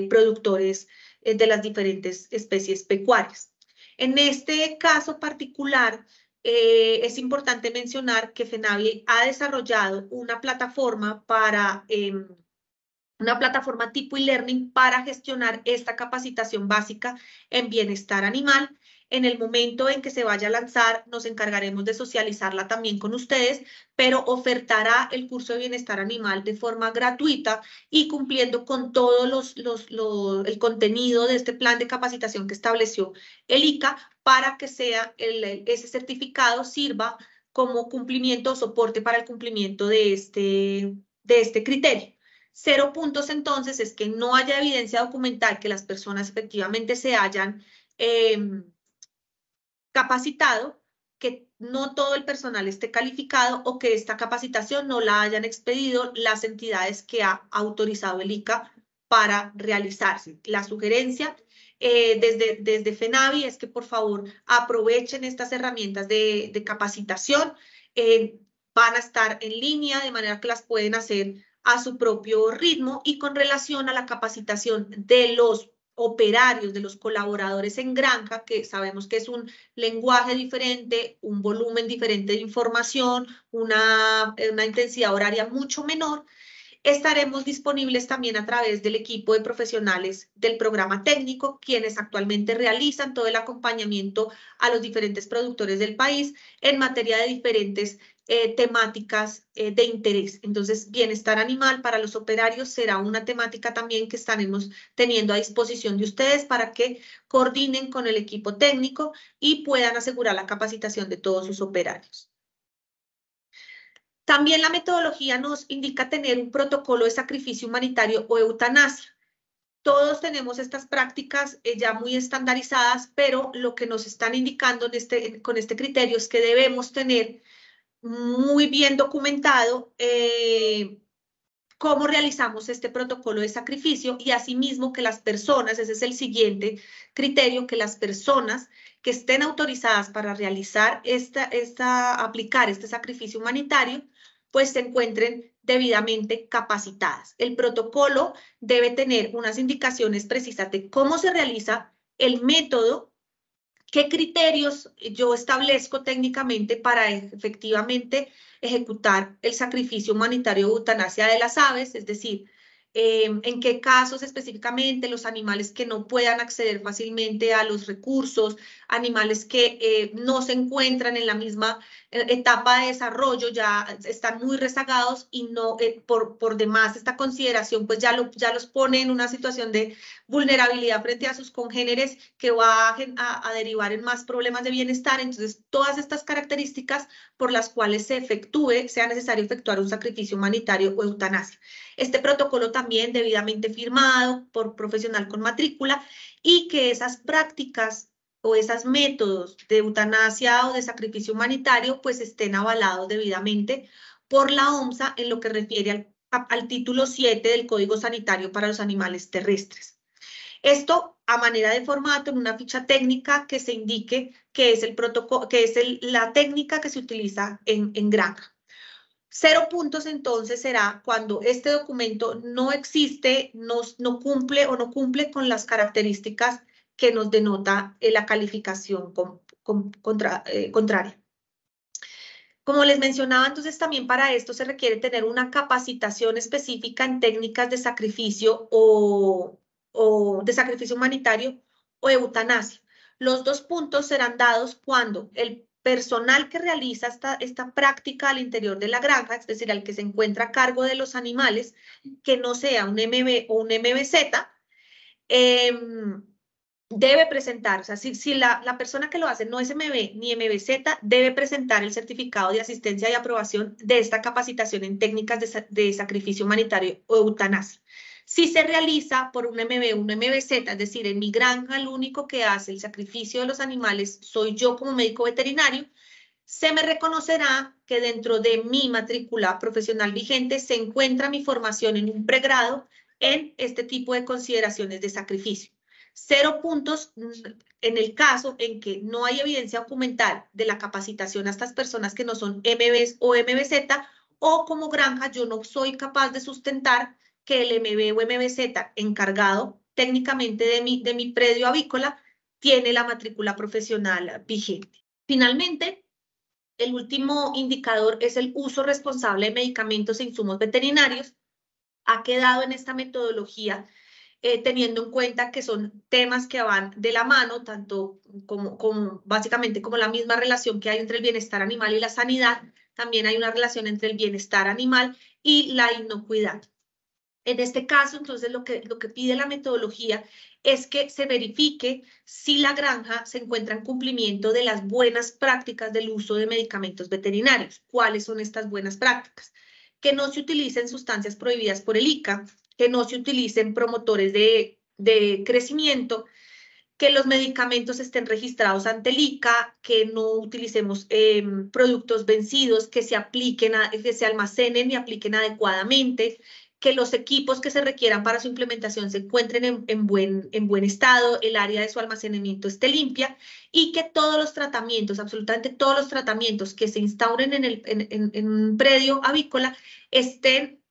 productores de las diferentes especies pecuarias. En este caso particular, es importante mencionar que FENAVI ha desarrollado una plataforma una plataforma tipo e-learning para gestionar esta capacitación básica en bienestar animal. En el momento en que se vaya a lanzar, nos encargaremos de socializarla también con ustedes, pero ofertará el curso de bienestar animal de forma gratuita y cumpliendo con todo el contenido de este plan de capacitación que estableció el ICA para que ese certificado sirva como cumplimiento o soporte para el cumplimiento de este criterio. 0 puntos entonces es que no haya evidencia documental que las personas efectivamente se hayan capacitado, que no todo el personal esté calificado o que esta capacitación no la hayan expedido las entidades que ha autorizado el ICA para realizarse. La sugerencia desde FENAVI es que por favor aprovechen estas herramientas de capacitación. Van a estar en línea de manera que las pueden hacer a su propio ritmo y con relación a la capacitación de los operarios, de los colaboradores en granja, que sabemos que es un lenguaje diferente, un volumen diferente de información, una intensidad horaria mucho menor. Estaremos disponibles también a través del equipo de profesionales del programa técnico, quienes actualmente realizan todo el acompañamiento a los diferentes productores del país en materia de diferentes temáticas de interés. Entonces, bienestar animal para los operarios será una temática también que estaremos teniendo a disposición de ustedes para que coordinen con el equipo técnico y puedan asegurar la capacitación de todos sus operarios. También la metodología nos indica tener un protocolo de sacrificio humanitario o eutanasia. Todos tenemos estas prácticas ya muy estandarizadas, pero lo que nos están indicando con este criterio es que debemos tener muy bien documentado cómo realizamos este protocolo de sacrificio y asimismo que las personas, ese es el siguiente criterio, que las personas que estén autorizadas para realizar aplicar este sacrificio humanitario, pues se encuentren debidamente capacitadas. El protocolo debe tener unas indicaciones precisas de cómo se realiza el método, qué criterios yo establezco técnicamente para efectivamente ejecutar el sacrificio humanitario de eutanasia de las aves, es decir, en qué casos específicamente los animales que no puedan acceder fácilmente a los recursos, animales que no se encuentran en la misma etapa de desarrollo, ya están muy rezagados y no, por demás esta consideración pues ya los pone en una situación de vulnerabilidad frente a sus congéneres que va a derivar en más problemas de bienestar. Entonces, todas estas características por las cuales sea necesario efectuar un sacrificio humanitario o eutanasia. Este protocolo también debidamente firmado por profesional con matrícula y que esas prácticas o esos métodos de eutanasia o de sacrificio humanitario pues estén avalados debidamente por la OMSA en lo que refiere al título 7 del Código Sanitario para los Animales Terrestres. Esto a manera de formato en una ficha técnica que se indique que es el protocolo, que es la técnica que se utiliza en granja. 0 puntos entonces será cuando este documento no existe, no cumple o no cumple con las características que nos denota la calificación contraria. Como les mencionaba, entonces también para esto se requiere tener una capacitación específica en técnicas de sacrificio o de sacrificio humanitario o eutanasia. Los 2 puntos serán dados cuando el personal que realiza esta práctica al interior de la granja, es decir, al que se encuentra a cargo de los animales, que no sea un MB o un MBZ, debe presentar, o sea, si la persona que lo hace no es MB ni MBZ, debe presentar el certificado de asistencia y aprobación de esta capacitación en técnicas de sacrificio humanitario o eutanasia. Si se realiza por un MB o un MBZ, es decir, en mi granja el único que hace el sacrificio de los animales soy yo como médico veterinario, se me reconocerá que dentro de mi matrícula profesional vigente se encuentra mi formación en un pregrado en este tipo de consideraciones de sacrificio. 0 puntos en el caso en que no hay evidencia documental de la capacitación a estas personas que no son MBs o MBZ, o como granja yo no soy capaz de sustentar que el MB o MBZ encargado técnicamente de mi predio avícola tiene la matrícula profesional vigente. Finalmente, el último indicador es el uso responsable de medicamentos e insumos veterinarios. Ha quedado en esta metodología teniendo en cuenta que son temas que van de la mano, tanto básicamente como la misma relación que hay entre el bienestar animal y la sanidad, también hay una relación entre el bienestar animal y la inocuidad. En este caso, entonces, lo que pide la metodología es que se verifique si la granja se encuentra en cumplimiento de las buenas prácticas del uso de medicamentos veterinarios. ¿Cuáles son estas buenas prácticas? Que no se utilicen sustancias prohibidas por el ICA, que no se utilicen promotores de crecimiento, que los medicamentos estén registrados ante el ICA, que no utilicemos productos vencidos, que se almacenen y apliquen adecuadamente, que los equipos que se requieran para su implementación se encuentren en buen estado, el área de su almacenamiento esté limpia y que todos los tratamientos, absolutamente todos los tratamientos que se instauren en un predio avícola estén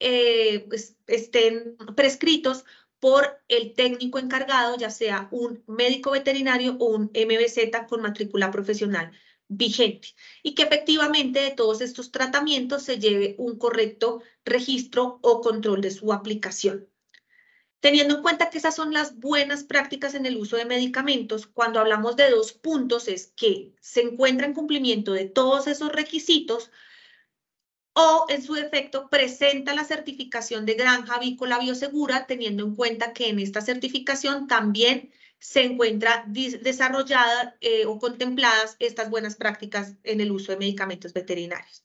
prescritos por el técnico encargado, ya sea un médico veterinario o un MBZ con matrícula profesional vigente, y que efectivamente de todos estos tratamientos se lleve un correcto registro o control de su aplicación. Teniendo en cuenta que esas son las buenas prácticas en el uso de medicamentos, cuando hablamos de 2 puntos es que se encuentra en cumplimiento de todos esos requisitos o en su defecto presenta la certificación de granja avícola biosegura, teniendo en cuenta que en esta certificación también se encuentra desarrollada o contempladas estas buenas prácticas en el uso de medicamentos veterinarios.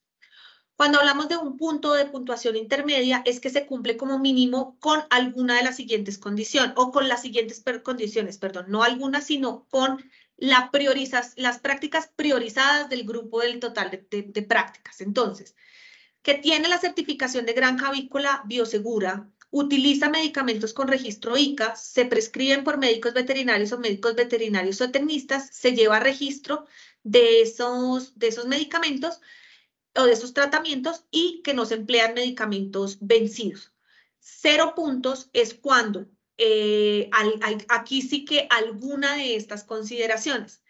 Cuando hablamos de un punto de puntuación intermedia es que se cumple como mínimo con alguna de las siguientes condiciones, o con las siguientes condiciones, perdón, no algunas, sino con las prácticas priorizadas del grupo del total de prácticas. Entonces, que tiene la certificación de granja avícola biosegura, utiliza medicamentos con registro ICA, se prescriben por médicos veterinarios o tecnistas, se lleva registro de esos medicamentos o de esos tratamientos y que no se emplean medicamentos vencidos. 0 puntos es cuando aquí sí que alguna de estas consideraciones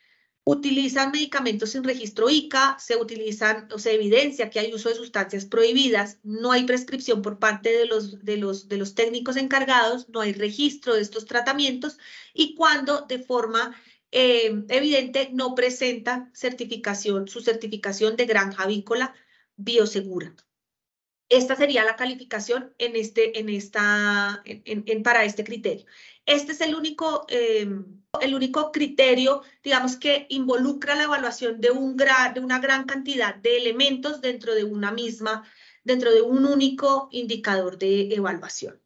utilizan medicamentos sin registro ICA, se utilizan o se evidencia que hay uso de sustancias prohibidas, no hay prescripción por parte de los técnicos encargados, no hay registro de estos tratamientos y cuando de forma evidente no presenta su certificación de granja avícola biosegura. Esta sería la calificación para este criterio. Este es el único criterio, digamos, que involucra la evaluación de una gran cantidad de elementos dentro de un único indicador de evaluación.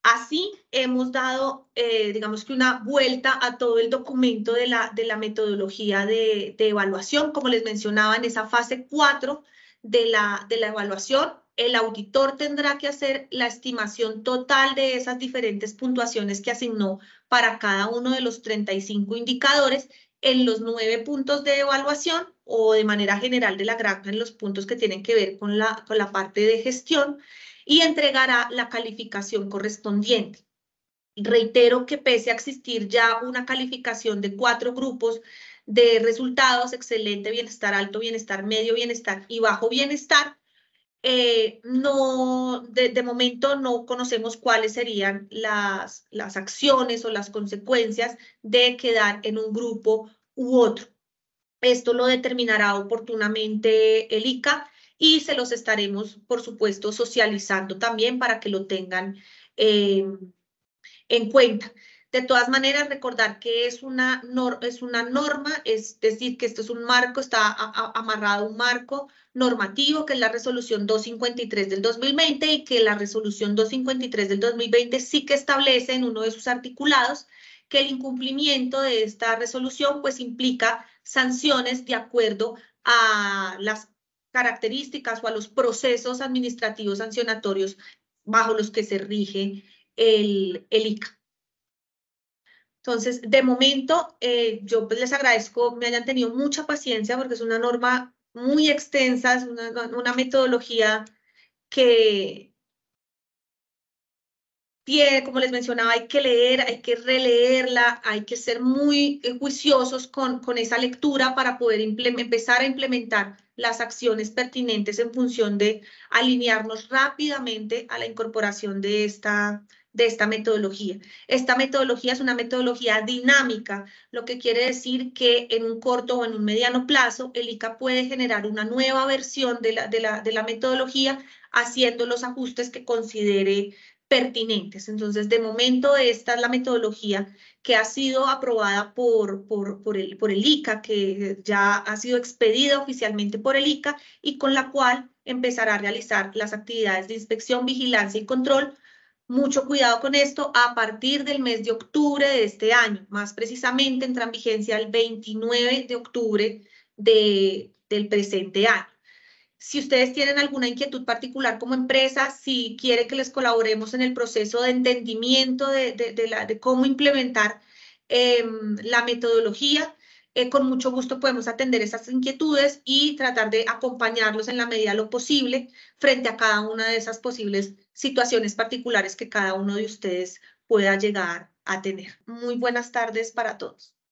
Así hemos dado, digamos que una vuelta a todo el documento de la metodología de evaluación. Como les mencionaba, en esa fase 4 de la evaluación, el auditor tendrá que hacer la estimación total de esas diferentes puntuaciones que asignó para cada uno de los 35 indicadores en los 9 puntos de evaluación o de manera general de la granja en los puntos que tienen que ver con la parte de gestión y entregará la calificación correspondiente. Reitero que pese a existir ya una calificación de 4 grupos de resultados, excelente bienestar, alto bienestar, medio bienestar y bajo bienestar, de momento no conocemos cuáles serían las acciones o las consecuencias de quedar en un grupo u otro. Esto lo determinará oportunamente el ICA y se los estaremos, por supuesto, socializando también para que lo tengan en cuenta. De todas maneras, recordar que es una norma, es decir, que esto es un marco, está amarrado a un marco normativo, que es la resolución 253 del 2020 y que la resolución 253 del 2020 sí que establece en uno de sus articulados que el incumplimiento de esta resolución pues implica sanciones de acuerdo a las características o a los procesos administrativos sancionatorios bajo los que se rige el ICA. Entonces, de momento, yo pues les agradezco me hayan tenido mucha paciencia porque es una norma muy extensa, es una metodología que tiene, como les mencionaba, hay que leer, hay que releerla, hay que ser muy juiciosos con esa lectura para poder empezar a implementar las acciones pertinentes en función de alinearnos rápidamente a la incorporación de esta metodología. Esta metodología es una metodología dinámica, lo que quiere decir que en un corto o en un mediano plazo, el ICA puede generar una nueva versión de la metodología haciendo los ajustes que considere pertinentes. Entonces, de momento, esta es la metodología que ha sido aprobada por el ICA, que ya ha sido expedida oficialmente por el ICA y con la cual empezará a realizar las actividades de inspección, vigilancia y control. Mucho cuidado con esto a partir del mes de octubre de este año. Más precisamente entra en vigencia el 29 de octubre del presente año. Si ustedes tienen alguna inquietud particular como empresa, si quieren que les colaboremos en el proceso de entendimiento de cómo implementar la metodología, con mucho gusto podemos atender esas inquietudes y tratar de acompañarlos en la medida de lo posible frente a cada una de esas posibles situaciones particulares que cada uno de ustedes pueda llegar a tener. Muy buenas tardes para todos.